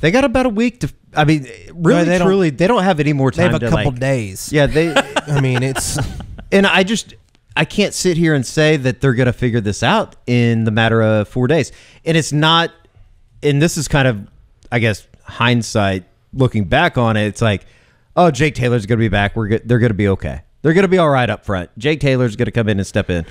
They got about a week to. I mean, really, they don't- truly, they don't have any more They time. have a to, couple like- days. Yeah, they. I mean, it's And I can't sit here and say that they're going to figure this out in the matter of 4 days. And it's not. And this is kind of, I guess, hindsight looking back on it. It's like, oh, Jake Taylor's going to be back. They're going to be okay. They're going to be all right up front. Jake Taylor's going to come in and step in.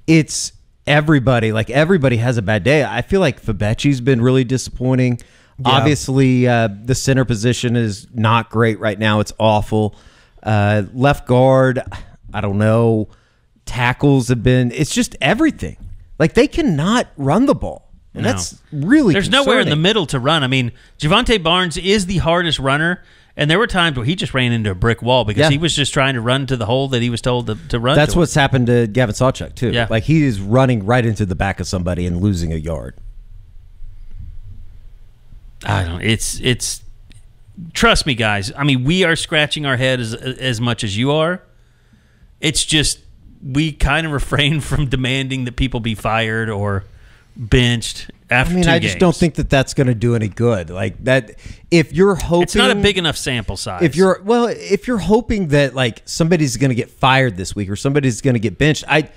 It's everybody. Like, everybody has a bad day. I feel like Fabecchi's been really disappointing. Yeah. Obviously, the center position is not great right now. It's awful. Left guard, I don't know. Tackles have been. It's just everything. Like, they cannot run the ball. And No. that's really There's nowhere in the concerning. middle to run. I mean, Javonte Barnes is the hardest runner, And there were times where he just ran into a brick wall because he was just trying to run to the hole that he was told to run. That's to what's happened to Gavin Sawchuk too. Yeah. Like he is running right into the back of somebody and losing a yard. I don't. It's. Trust me, guys. I mean, we are scratching our head as much as you are. It's just we kind of refrain from demanding that people be fired or benched after. I mean, I just don't think that that's going to do any good. Like that, if you're hoping it's not a big enough sample size. If you're hoping that like somebody's going to get fired this week or somebody's going to get benched, I'm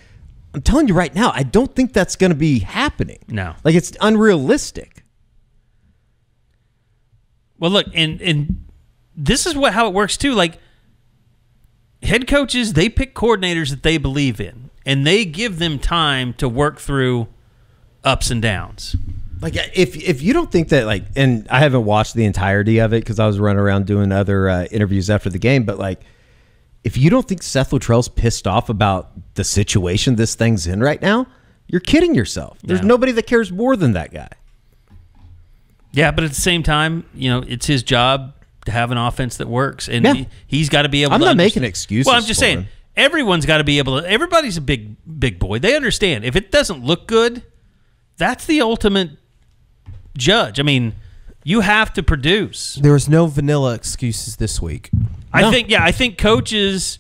telling you right now, I don't think that's going to be happening. No, like it's unrealistic. Well, look, and this is how it works too. Like head coaches, they pick coordinators that they believe in, and they give them time to work through ups and downs. Like if you don't think that, like, and I haven't watched the entirety of it because I was running around doing other interviews after the game, but like if you don't think Seth Littrell's pissed off about the situation this thing's in right now, you're kidding yourself. There's nobody that cares more than that guy. Yeah, but at the same time, you know, it's his job to have an offense that works, and he's got to be able to. I'm not making excuses. Well, I'm just saying, everyone's got to be able to. Everybody's a big boy. They understand. If it doesn't look good, that's the ultimate judge. I mean, you have to produce. There was no vanilla excuses this week. I think coaches,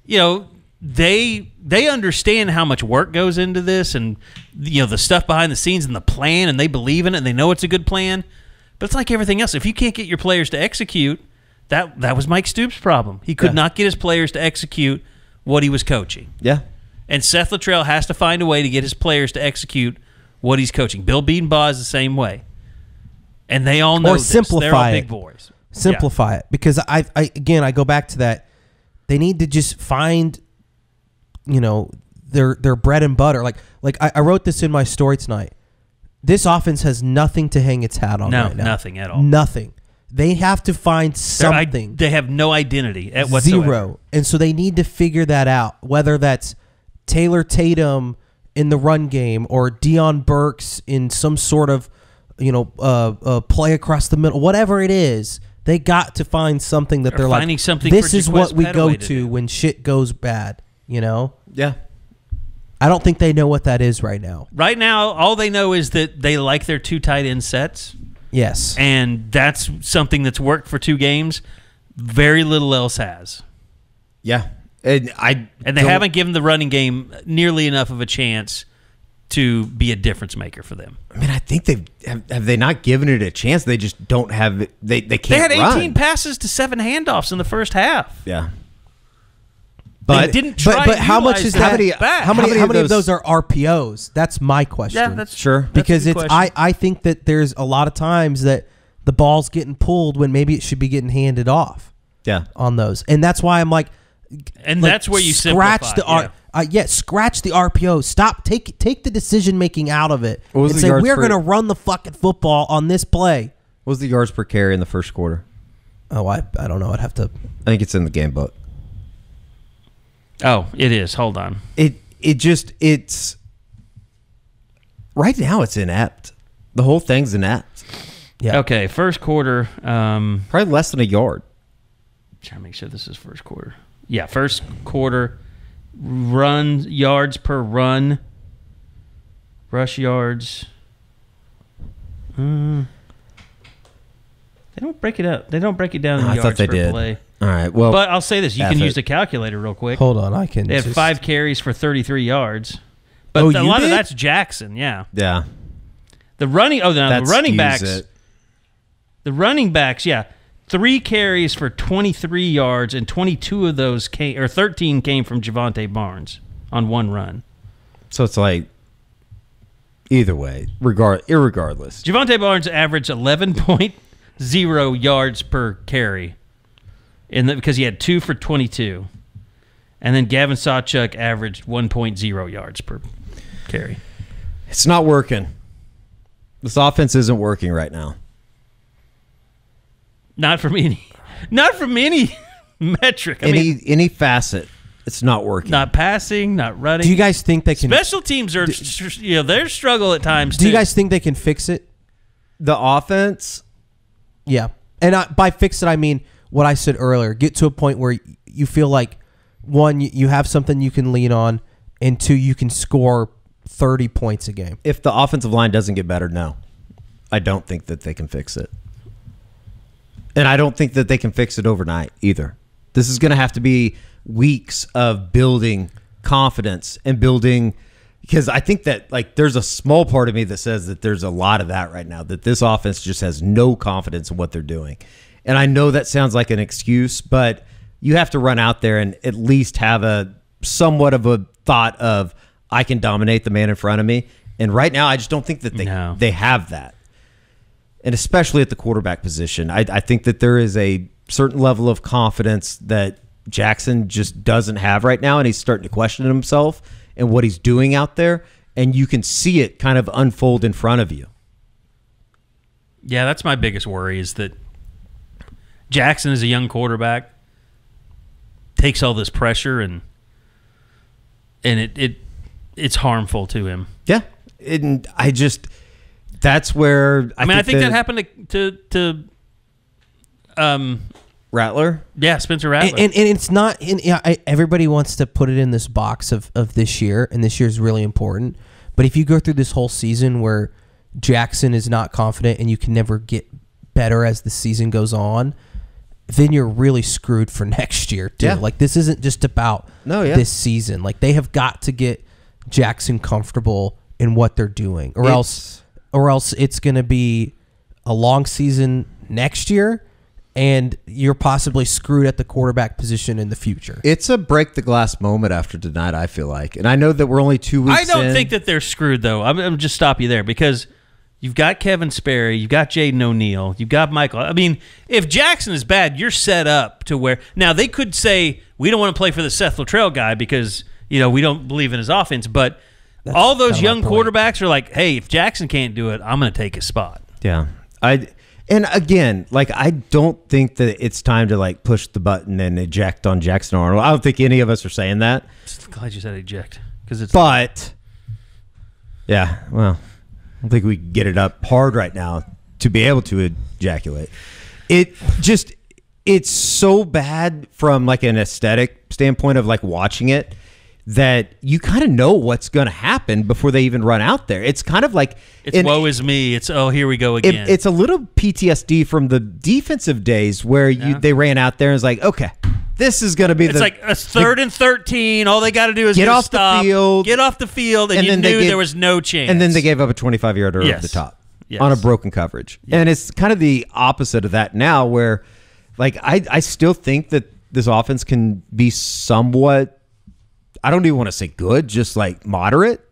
you know, they understand how much work goes into this, and you know the stuff behind the scenes and the plan, and they believe in it, and they know it's a good plan. But it's like everything else. If you can't get your players to execute, that was Mike Stoops' problem. He could not get his players to execute what he was coaching. Yeah. And Seth Littrell has to find a way to get his players to execute what he's coaching. Bill Bedenbaugh is the same way. And they all know this. They're all big boys. Simplify it. Because I go back to that. They need to just find, you know, their bread and butter. Like I wrote this in my story tonight. This offense has nothing to hang its hat on right now. No, nothing at all. Nothing. They have to find something. They have no identity at whatsoever. Zero. And so they need to figure that out, whether that's Taylor Tatum in the run game or Deion Burks in some sort of, you know, play across the middle, whatever it is. They got to find something that they're like, something this for is what we Petaway go to do. when shit goes bad, you know? Yeah. I don't think they know what that is right now. Right now, all they know is that they like their two tight end sets. Yes. And that's something that's worked for 2 games. Very little else has. Yeah. And they haven't given the running game nearly enough of a chance to be a difference maker for them. I mean, I think have they not given it a chance? They just don't have it. They can't. They had 18 run. passes to 7 handoffs in the first half. Yeah. But they didn't try. But how much is that? How many of those are RPOs? That's my question. Yeah, that's sure. Because I think that there's a lot of times that the ball's getting pulled when maybe it should be getting handed off. Yeah. On those, and that's why I'm like, that's where you scratch simplify. Scratch the RPO. Stop. Take the decision making out of it and say we're going to run the fucking football on this play. What was the yards per carry in the first quarter? Oh, I don't know. I'd have to. I think it's in the game book. Oh, it is. Hold on. It's right now it's inept. The whole thing's inept. Yeah. Okay, first quarter. Probably less than a yard. Trying to make sure this is first quarter. Yeah, first quarter. Run yards per run. Rush yards. They don't break it up. They don't break it down in yards per play. All right. Well, but I'll say this: you can use the calculator real quick. Hold on, I can. They had 5 carries for 33 yards, but a lot of that's Jackson. Yeah. Yeah. The running. Oh, no, the running backs. The running backs. Yeah, 3 carries for 23 yards, and 22 of those 13 came from Javonte Barnes on 1 run. So it's like either way, irregardless. Javonte Barnes averaged 11.0 yards per carry. Because he had 2 for 22. And then Gavin Sawchuk averaged 1.0 yards per carry. It's not working. This offense isn't working right now. Not from any metric. Any facet. It's not working. Not passing, not running. Do you guys think they can? Special teams are, their struggle at times. Do you guys think they can fix it? The offense? Yeah. And by fix it, I mean, what I said earlier. Get to a point where you feel like, one, you have something you can lean on, and two, you can score 30 points a game. If the offensive line doesn't get better, no. I don't think that they can fix it. And I don't think that they can fix it overnight either. This is going to have to be weeks of building confidence and building, because I think that like there's a small part of me that says that there's a lot of that right now, that this offense just has no confidence in what they're doing. And I know that sounds like an excuse, but you have to run out there and at least have a somewhat of a thought of, I can dominate the man in front of me. And right now, I just don't think that they have that. And especially at the quarterback position, I think that there is a certain level of confidence that Jackson just doesn't have right now, and he's starting to question himself and what he's doing out there, and you can see it kind of unfold in front of you. Yeah, that's my biggest worry, is that Jackson is a young quarterback, takes all this pressure, and it's harmful to him. Yeah, and that's where I think that happened to Rattler. Yeah, Spencer Rattler. And it's not. Everybody wants to put it in this box of this year, and this year is really important. But if you go through this whole season where Jackson is not confident and you can never get better as the season goes on, then you're really screwed for next year too. Yeah. Like, this isn't just about this season. Like, they have got to get Jackson comfortable in what they're doing, or else it's going to be a long season next year, and you're possibly screwed at the quarterback position in the future. It's a break the glass moment after tonight, I feel like. And I know that we're only 2 weeks in. I don't think that they're screwed, though. I'm going to just stop you there, because you've got Kevin Sperry, you've got Jaden O'Neal, you've got Michael. I mean, if Jackson is bad, you're set up to where – now, they could say, we don't want to play for the Seth Littrell guy because, we don't believe in his offense, but all those young quarterbacks are like, hey, if Jackson can't do it, I'm going to take his spot. Yeah. And again, like, I don't think that it's time to like push the button and eject on Jackson Arnold. I don't think any of us are saying that. Just glad you said eject, because it's. But yeah, well, I don't think we can get it up hard right now to be able to ejaculate. It's so bad from like an aesthetic standpoint of like watching it, that you kind of know what's going to happen before they even run out there. It's kind of like... woe is me. It's, here we go again. It's a little PTSD from the defensive days where they ran out there and it's like, okay, this is going to be it's like a 3rd and 13. All they got to do is get off the field. And you knew there was no chance. And then they gave up a 25-yarder over the top on a broken coverage. Yes. And it's kind of the opposite of that now, where like I still think that this offense can be somewhat... I don't even want to say good, just like moderate.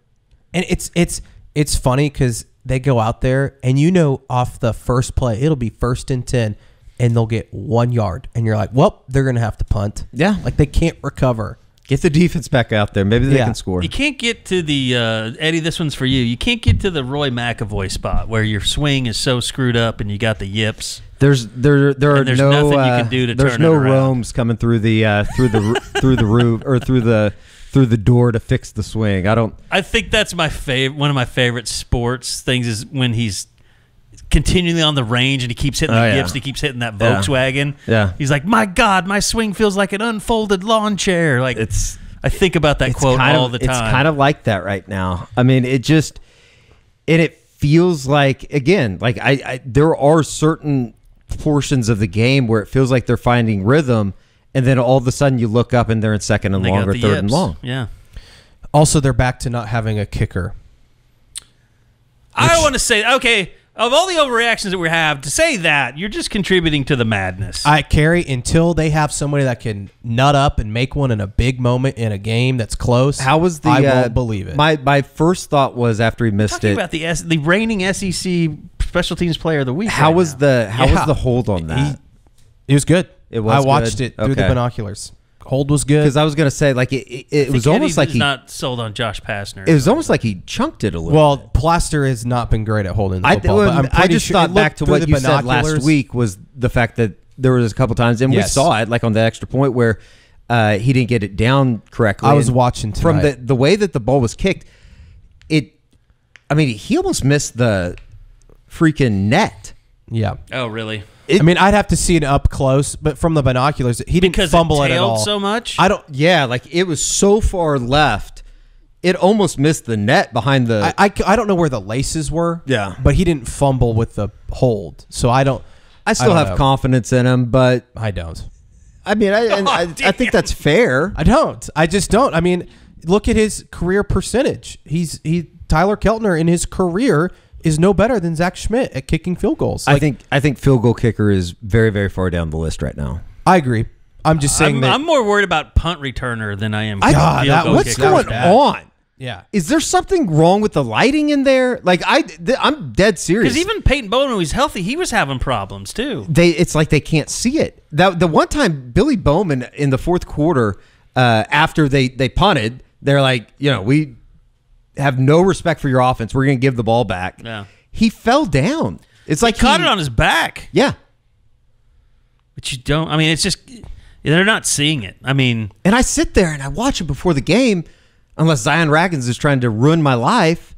And it's funny because they go out there and off the first play, it'll be 1st and 10 and they'll get 1 yard. And you're like, well, they're going to have to punt. Yeah. Like, they can't recover. Get the defense back out there. Maybe they can score. You can't get to the, Eddie, this one's for you. You can't get to the Roy McAvoy spot where your swing is so screwed up and you got the yips. There's nothing you can do to turn it around. There's no roams coming through the through the roof or through the door to fix the swing. I think that's one of my favorite sports things is when he's continually on the range and he keeps hitting the yips, he keeps hitting that Volkswagen. Yeah. He's like, my God, my swing feels like an unfolded lawn chair. Like, I think about that quote all the time. It's kind of like that right now. I mean, it feels like, again, like there are certain portions of the game where it feels like they're finding rhythm, and then all of a sudden you look up and they're in 2nd and long or 3rd and long. Yeah. Also, they're back to not having a kicker. I want to say, okay, of all the overreactions that we have, to say that, you're just contributing to the madness. Carrie, until they have somebody that can nut up and make one in a big moment in a game that's close, I won't believe it. My first thought was after he missed Talking about the reigning SEC Special Teams Player of the Week. How was the hold on that? It was good. It was. I watched it through the binoculars. Hold was good. Because I was going to say, like, it was almost like he's not sold on Josh Pastner. It was almost like he chunked it a little bit. Well, Plaster has not been great at holding the football. I just thought back to what you said last week was the fact that there was a couple times, and we saw it, like on the extra point, where he didn't get it down correctly. I was watching tonight. From the way that the ball was kicked, he almost missed the freaking net. Yeah. Oh, really? I mean, I'd have to see it up close, but from the binoculars, he didn't fumble it at all. So much. Yeah, like it was so far left, it almost missed the net behind the. I don't know where the laces were. Yeah, but he didn't fumble with the hold, so I don't. I still have confidence in him, but I don't. I mean, I think that's fair. I don't. I just don't. I mean, look at his career percentage. Tyler Keltner in his career is no better than Zach Schmidt at kicking field goals. I think field goal kicker is very, very far down the list right now. I agree. I'm just saying I'm more worried about punt returner than I am. What's going on? Yeah. Is there something wrong with the lighting in there? Like I'm dead serious. Because even Peyton Bowen, when he was healthy, he was having problems too. It's like they can't see it. The one time Billy Bowman in the fourth quarter, after they punted, they're like, we have no respect for your offense. We're going to give the ball back. Yeah. He fell down. It's like he caught it on his back. Yeah. But you don't. I mean, it's just they're not seeing it. I mean, and I sit there and I watch it before the game. Unless Zion Raggins is trying to ruin my life,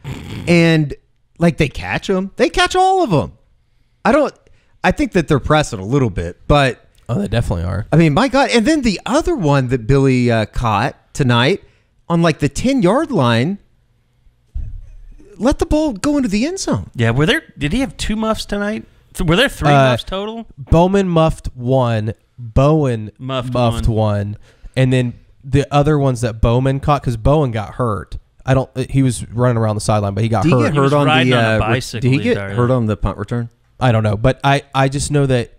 and like they catch them, they catch all of them. I think that they're pressing a little bit, but they definitely are. I mean, my God! And then the other one that Billy caught tonight on like the 10-yard line, let the ball go into the end zone. Yeah, did he have 2 muffs tonight? Were there 3 muffs total? Bowman muffed 1, Bowen muffed one, and then the other ones that Bowman caught, because Bowen got hurt. He was running around the sideline, but he got hurt. Did he get hurt on the bicycle? Did he get hurt on the punt return? I don't know, but I just know that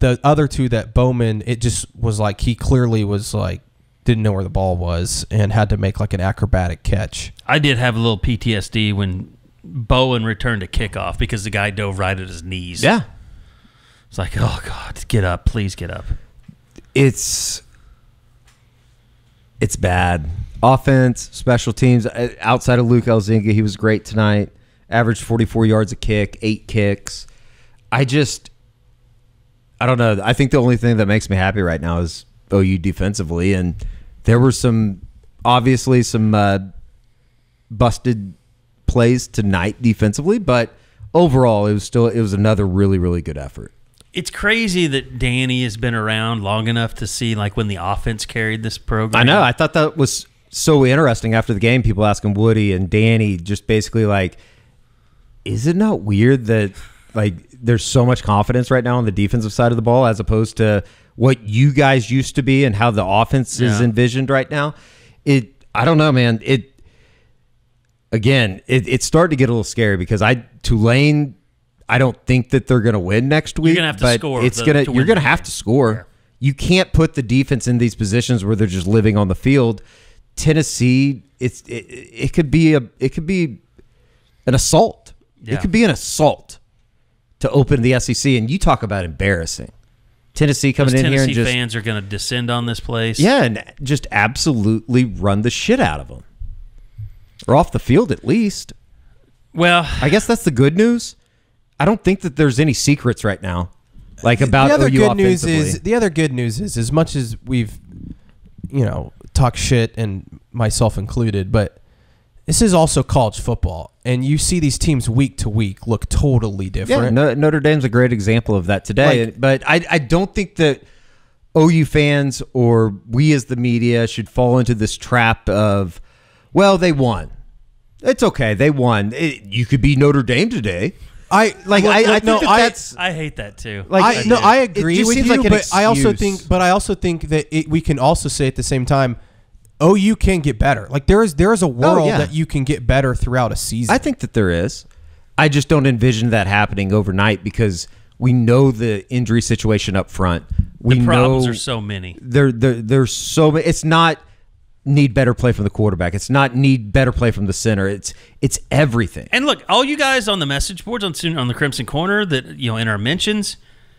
the other 2 that Bowman, it just was like he clearly was like didn't know where the ball was and had to make like an acrobatic catch. I did have a little PTSD when Bowen returned a kickoff because the guy dove right at his knees. Yeah. It's like, oh God, get up, please get up. It's bad. Offense, special teams. Outside of Luke Elzinga, he was great tonight. Averaged 44 yards a kick, 8 kicks. I don't know. I think the only thing that makes me happy right now is OU defensively, and there were obviously some busted plays tonight defensively, but overall it was another really, really good effort. It's crazy that Danny has been around long enough to see like when the offense carried this program. I know. I thought that was so interesting after the game. People asking Woody and Danny just basically like, is it not weird that like there's so much confidence right now on the defensive side of the ball as opposed to what you guys used to be and how the offense is envisioned right now? I don't know, man. It's starting to get a little scary because Tulane, I don't think that they're going to win next week. You're going to have to score. You're going to have to score. Yeah. You can't put the defense in these positions where they're just living on the field. Tennessee, it could be an assault. Yeah. It could be an assault to open the SEC, and you talk about embarrassing. Tennessee coming in here and just fans are going to descend on this place. Yeah, and just absolutely run the shit out of them, or off the field at least. Well, I guess that's the good news. I don't think that there's any secrets right now, like about the other OU good offensively. news is the other good news is as much as we've, talked shit and myself included, but this is also college football, and you see these teams week to week look totally different. Yeah, Notre Dame's a great example of that today, but I don't think that OU fans or we as the media should fall into this trap of, well, they won. It's okay, they won. You could be Notre Dame today. I hate that too. I agree with you, but I also think that we can also say at the same time, OU can get better. Like there is a world that you can get better throughout a season. I think that there is. I just don't envision that happening overnight because we know the injury situation up front. The problems are so many. There's so many. It's not need better play from the quarterback. It's not need better play from the center. It's everything. And look, all you guys on the message boards on the Crimson Corner that in our mentions,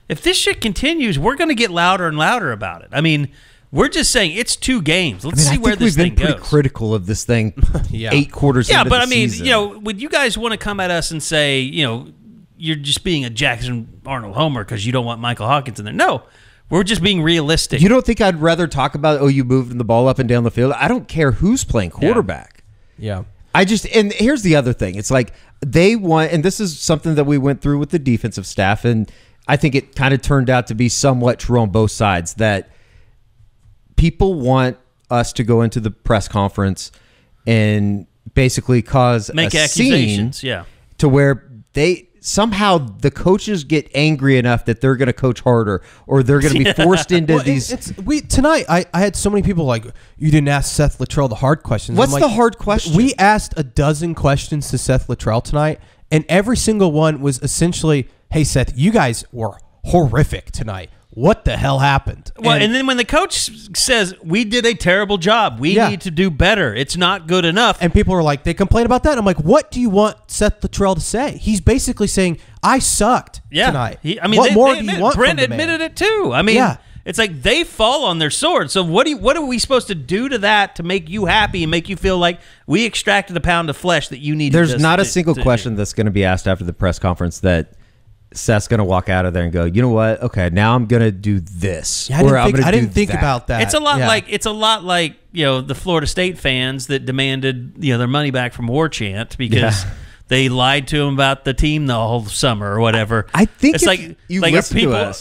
if this shit continues, we're going to get louder and louder about it. I mean, we're just saying it's 2 games. Let's see where this thing goes. We've been pretty critical of this thing 8 quarters into the season. Yeah, but I mean, would you guys want to come at us and say, you're just being a Jackson Arnold homer because you don't want Michael Hawkins in there? No. We're just being realistic. You don't think I'd rather talk about OU moving the ball up and down the field? I don't care who's playing quarterback. Yeah. And here's the other thing. It's like they want, and this is something that we went through with the defensive staff, and I think it kind of turned out to be somewhat true on both sides, that people want us to go into the press conference and basically make accusations, scene to where somehow the coaches get angry enough that they're going to coach harder, or they're going to be forced into these. Tonight, I had so many people like, you didn't ask Seth Littrell the hard questions. What's the hard question? We asked a dozen questions to Seth Littrell tonight, and every single one was essentially, hey, Seth, you guys were horrific tonight. What the hell happened? Well, and then when the coach says, we did a terrible job, we need to do better, it's not good enough. And people are like, they complain about that. I'm like, what do you want Seth Littrell to say? He's basically saying, I sucked tonight. What more do you want Brent from the man? admitted it too. I mean, it's like they fall on their sword. So what are we supposed to do to that to make you happy and make you feel like we extracted a pound of flesh that you need? There's not a single question that's going to be asked after the press conference that Seth's going to walk out of there and go, you know what? Okay, now I'm going to do this. Yeah, I didn't think about that. It's a lot like the Florida State fans that demanded their money back from War Chant because they lied to him about the team the whole summer or whatever. I think it's like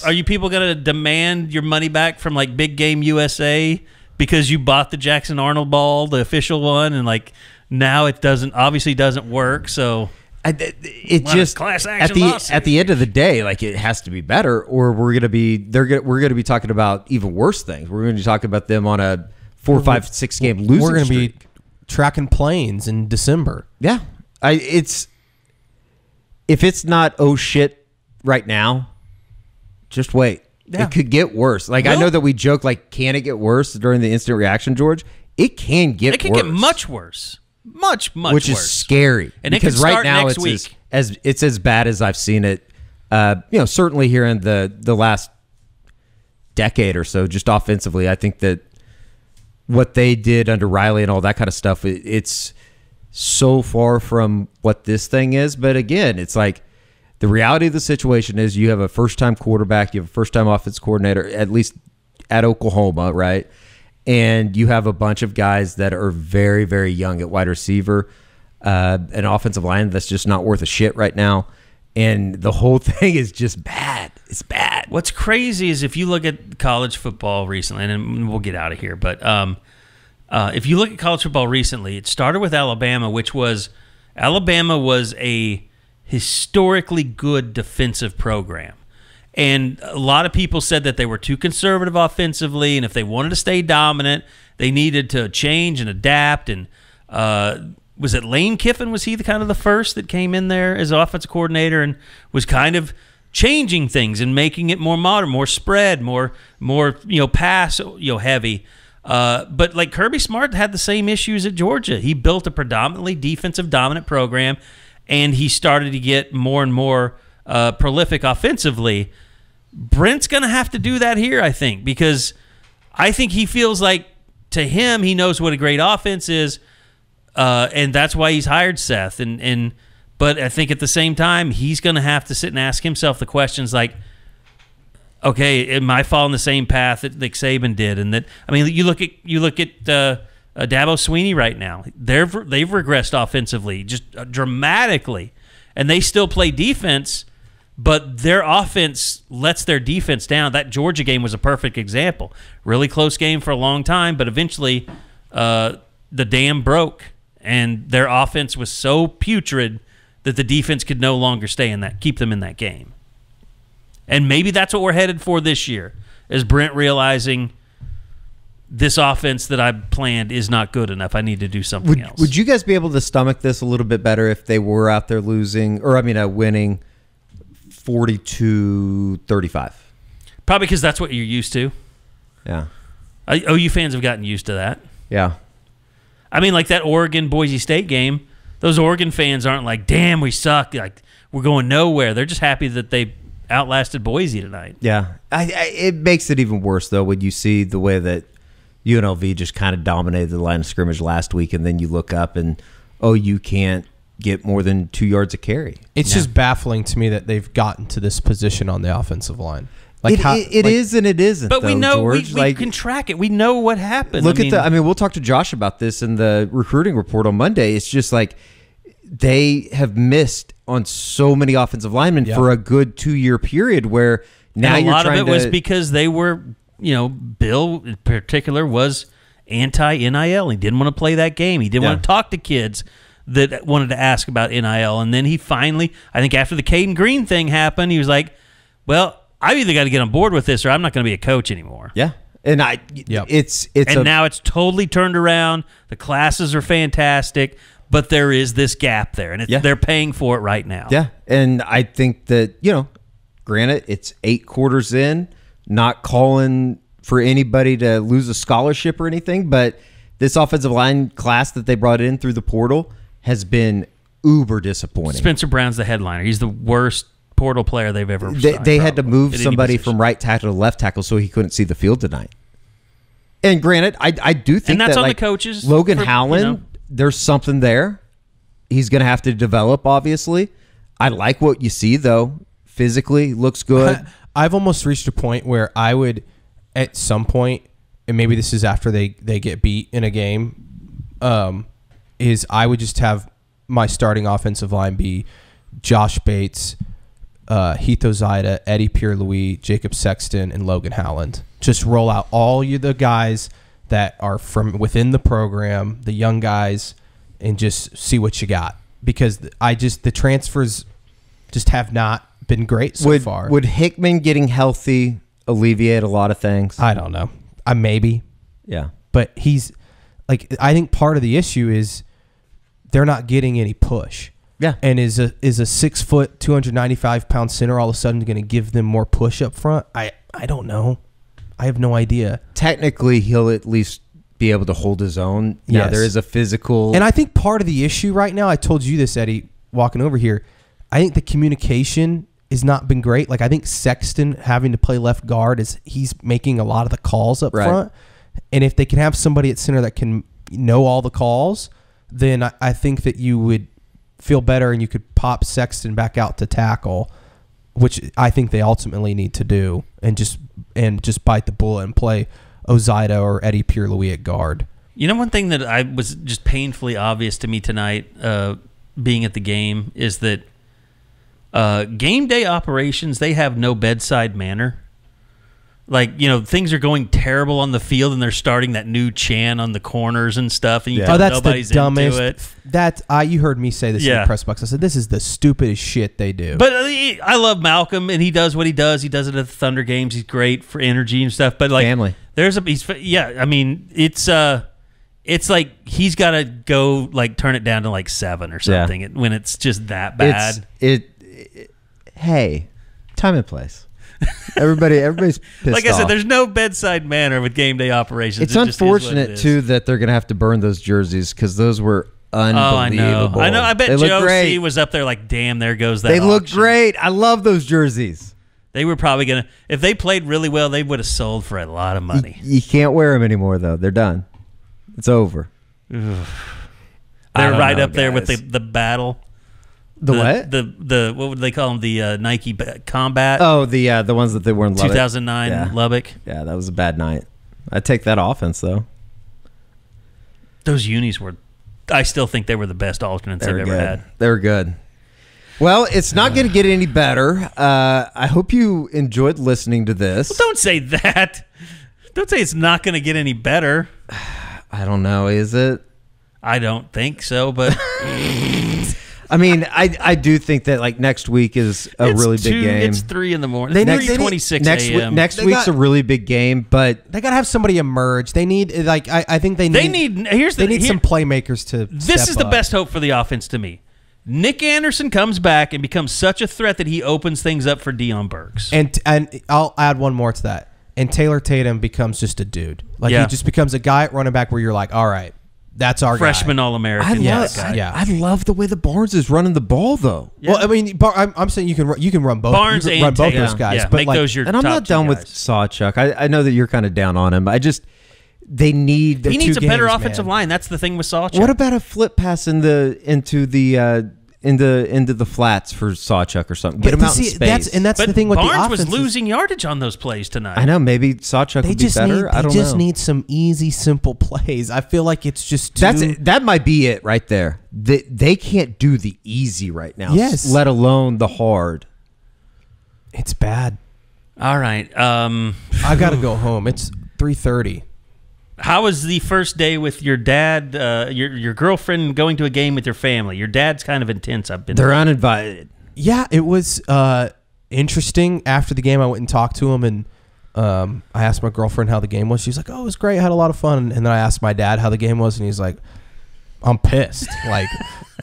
are you people going to demand your money back from like Big Game USA because you bought the Jackson Arnold ball, the official one, and like now it obviously doesn't work, so. It just class at action the end of the day, like, it has to be better, or we're gonna be talking about even worse things. We're gonna be talking about them on a 4, 5, 6 game losing We're gonna streak. be tracking planes in December. Yeah, if it's not oh shit right now, just wait. Yeah. It could get worse. Like, I know that we joke like, can it get worse during the instant reaction, George? It can get. It can worse. get much worse. Much Which worse. is scary, and because it can start right now next it's week. it's as bad as I've seen it. Certainly here in the last decade or so, just offensively. I think that what they did under Riley and all that kind of stuff, it's so far from what this thing is. But again, it's like the reality of the situation is you have a first-time quarterback, you have a first-time offense coordinator, at least at Oklahoma, right? And you have a bunch of guys that are very, very young at wide receiver, an offensive line that's just not worth a shit right now. And the whole thing is just bad. It's bad. What's crazy is if you look at college football recently, and we'll get out of here, but if you look at college football recently, it started with Alabama, Alabama was a historically good defensive program. And a lot of people said that they were too conservative offensively, and if they wanted to stay dominant, they needed to change and adapt. And was it Lane Kiffin? Was he the first that came in there as offensive coordinator and was kind of changing things and making it more modern, more spread, more pass heavy? But like Kirby Smart had the same issues at Georgia. He built a predominantly defensive dominant program, and he started to get more and more prolific offensively. Brent's going to have to do that here, I think, because I think he feels like, to him, he knows what a great offense is, and that's why he's hired Seth. But I think at the same time, he's going to have to sit and ask himself the questions like, okay, am I following the same path that Nick Saban did? And that, I mean, you look at Dabo Swinney right now. They've regressed offensively just dramatically, and they still play defense. But their offense lets their defense down. That Georgia game was a perfect example. Really close game for a long time, but eventually the dam broke, and their offense was so putrid that the defense could no longer keep them in that game. And maybe that's what we're headed for this year, is Brent realizing this offense that I planned is not good enough. I need to do something else. Would you guys be able to stomach this a little bit better if they were out there winning 42-35? Probably because that's what you're used to. Yeah. OU fans have gotten used to that. Yeah. I mean, like that Oregon-Boise State game, those Oregon fans aren't like, damn, we suck, like we're going nowhere. They're just happy that they outlasted Boise tonight. Yeah. It makes it even worse, though, when you see the way that UNLV just kind of dominated the line of scrimmage last week, and then you look up and, you can't get more than 2 yards a carry. It's just baffling to me that they've gotten to this position on the offensive line. Like it is and it isn't. But we know, George. we can track it. We know what happened. We'll talk to Josh about this in the recruiting report on Monday. It's just like they have missed on so many offensive linemen for a good 2-year period where now and a you're lot of trying it was because they were, Bill in particular was anti-NIL. He didn't want to play that game. He didn't want to talk to kids that wanted to ask about NIL. And then he finally, I think after the Caden Green thing happened, he was like, well, I've either got to get on board with this or I'm not going to be a coach anymore. Yeah. And now it's totally turned around. The classes are fantastic, but there is this gap there, and they're paying for it right now. Yeah, and I think that, granted, it's 8 quarters in, not calling for anybody to lose a scholarship or anything, but this offensive line class that they brought in through the portal has been uber disappointing. Spencer Brown's the headliner. He's the worst portal player they've ever signed. They had to move somebody from right tackle to left tackle so he couldn't see the field tonight. And granted, I do think and that's that on the coaches. Logan Howland, there's something there. He's going to have to develop, obviously. I like what you see, though. Physically, looks good. I've almost reached a point where I would, at some point, and maybe this is after they get beat in a game, is I would just have my starting offensive line be Josh Bates, Heath Ozida, Eddie Pierre-Louis, Jacob Sexton, and Logan Howland. Just roll out all the guys that are from within the program, the young guys, and just see what you got. Because the transfers just have not been great so far. Would Hickman getting healthy alleviate a lot of things? I don't know. Maybe. Yeah. But he's like, I think part of the issue is they're not getting any push. Yeah. And is a 6 foot, 295-pound center all of a sudden going to give them more push up front? I don't know. I have no idea. Technically, he'll at least be able to hold his own. Yeah, there is a physical. And I think part of the issue right now, I told you this, Eddie, walking over here, I think the communication has not been great. Like, I think Sexton having to play left guard, he's making a lot of the calls up front. And if they can have somebody at center that can know all the calls, then I think that you would feel better and you could pop Sexton back out to tackle, which I think they ultimately need to do, and just bite the bullet and play Ozida or Eddie Pierre-Louis at guard. One thing that I was just painfully obvious to me tonight, being at the game, is that game day operations, they have no bedside manner. Like, things are going terrible on the field, and they're starting that new chant on the corners and stuff, and that's nobody's the dumbest. Into it. You heard me say this in the press box. I said, this is the stupidest shit they do. But I love Malcolm, and he does what he does. He does it at the Thunder games. He's great for energy and stuff. But like, family. It's like he's got to go turn it down to 7 or something when it's just that bad. Hey, time and place. Everybody's pissed like I said, off. there's no bedside manner with game day operations. It's unfortunate too that they're going to have to burn those jerseys because those were unbelievable. I know. I bet Joe C was up there like, damn, there goes that. They look auction. great. I love those jerseys. They were probably going to, if they played really well, they would have sold for a lot of money. You can't wear them anymore though. They're done. It's over. They're right up there with the battle. The what? The what would they call them? The Nike Combat. Oh, the ones that they were in Lubbock. 2009 Lubbock. Yeah, that was a bad night. I'd take that offense though. Those unis were. I still think they were the best alternates I've ever had. They were good. Well, it's not going to get any better. I hope you enjoyed listening to this. Well, don't say that. Don't say it's not going to get any better. I don't know. Is it? I don't think so, but. I mean, I do think that next week is a really big game. It's 3 in the morning. 3:26 a.m. Next week's a really big game, but they got to have somebody emerge. They need I think they need some playmakers to. This is the best hope for the offense to me. Nick Anderson comes back and becomes such a threat that he opens things up for Deion Burks. And I'll add one more to that. And Taylor Tatum becomes just a dude. He just becomes a guy at running back where you're like, all right. That's our freshman guy. All-American. I love the way the Barnes is running the ball, though. Yeah. Well, I mean, I'm saying you can run both. Barnes you can run both those guys. Yeah, but make those your. And I'm not done with Sawchuk. I know that you're kind of down on him. They need. He needs a better offensive line. That's the thing with Sawchuk. What about a flip pass into the into the flats for Sawchuck or something. Get him out in space. That's But the thing with Barnes the offense was losing yardage on those plays tonight. I know. Maybe Sawchuck would be better. I don't know. They just need some easy, simple plays. I feel like it's just too... That might be it right there. They can't do the easy right now. Yes. Let alone the hard. It's bad. All right. I got to go home. It's 3:30. How was the first day with your dad, your girlfriend going to a game with your family? Your dad's kind of intense. They're uninvited. Yeah, it was interesting. After the game, I went and talked to him, and I asked my girlfriend how the game was. She's like, "Oh, it was great. I had a lot of fun." And then I asked my dad how the game was, and he's like, "I'm pissed. Like,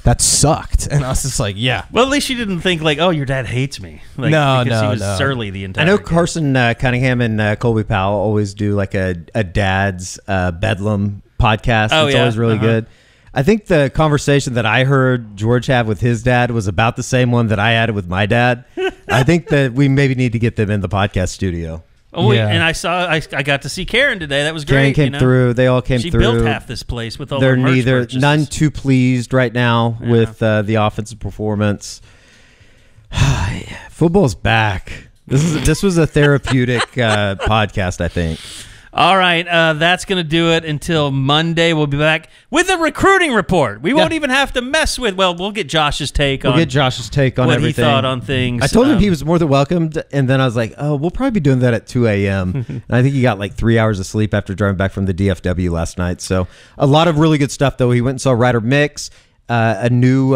that sucked." And I was just like, "Yeah." Well, at least you didn't think like, "Oh, your dad hates me." Like, No, because he was no. surly the entire I know game. Carson Cunningham and Colby Powell always do like a dad's Bedlam podcast. Oh, It's yeah. always really good. I think the conversation that I heard George have with his dad was about the same one that I had with my dad. I think that we maybe need to get them in the podcast studio. Oh, Yeah. and I got to see Karen today. That was Karen great. came through. They all came she through. built half this place with all They're the merch neither purchases. none too pleased right now with the offensive performance. Football's back. This was a therapeutic podcast, I think. All right, that's going to do it until Monday. We'll be back with a recruiting report. We won't even have to mess with. Well, we'll get Josh's take on We'll get Josh's take on what everything. he thought on things. I told him he was more than welcomed, and then I was like, "Oh, we'll probably be doing that at 2 a.m." And I think he got like 3 hours of sleep after driving back from the DFW last night. So a lot of really good stuff, though. He went and saw Ryder Mix. A new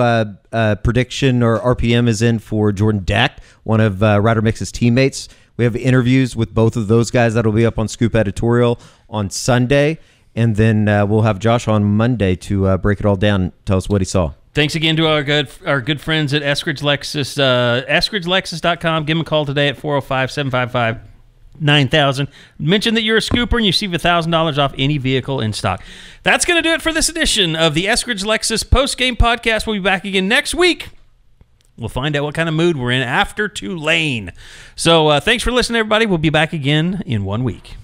prediction or RPM is in for Jordan Deck, one of Ryder Mix's teammates. We have interviews with both of those guys that'll be up on Scoop Editorial on Sunday, and then we'll have Josh on Monday to break it all down and tell us what he saw. Thanks again to our good friends at Eskridge Lexus, eskridgelexus.com. Give them a call today at 405-755-9000. Mention that you're a scooper and you receive $1,000 off any vehicle in stock. That's going to do it for this edition of the Eskridge Lexus Postgame Podcast. We'll be back again next week. We'll find out what kind of mood we're in after Tulane. So thanks for listening, everybody. We'll be back again in 1 week.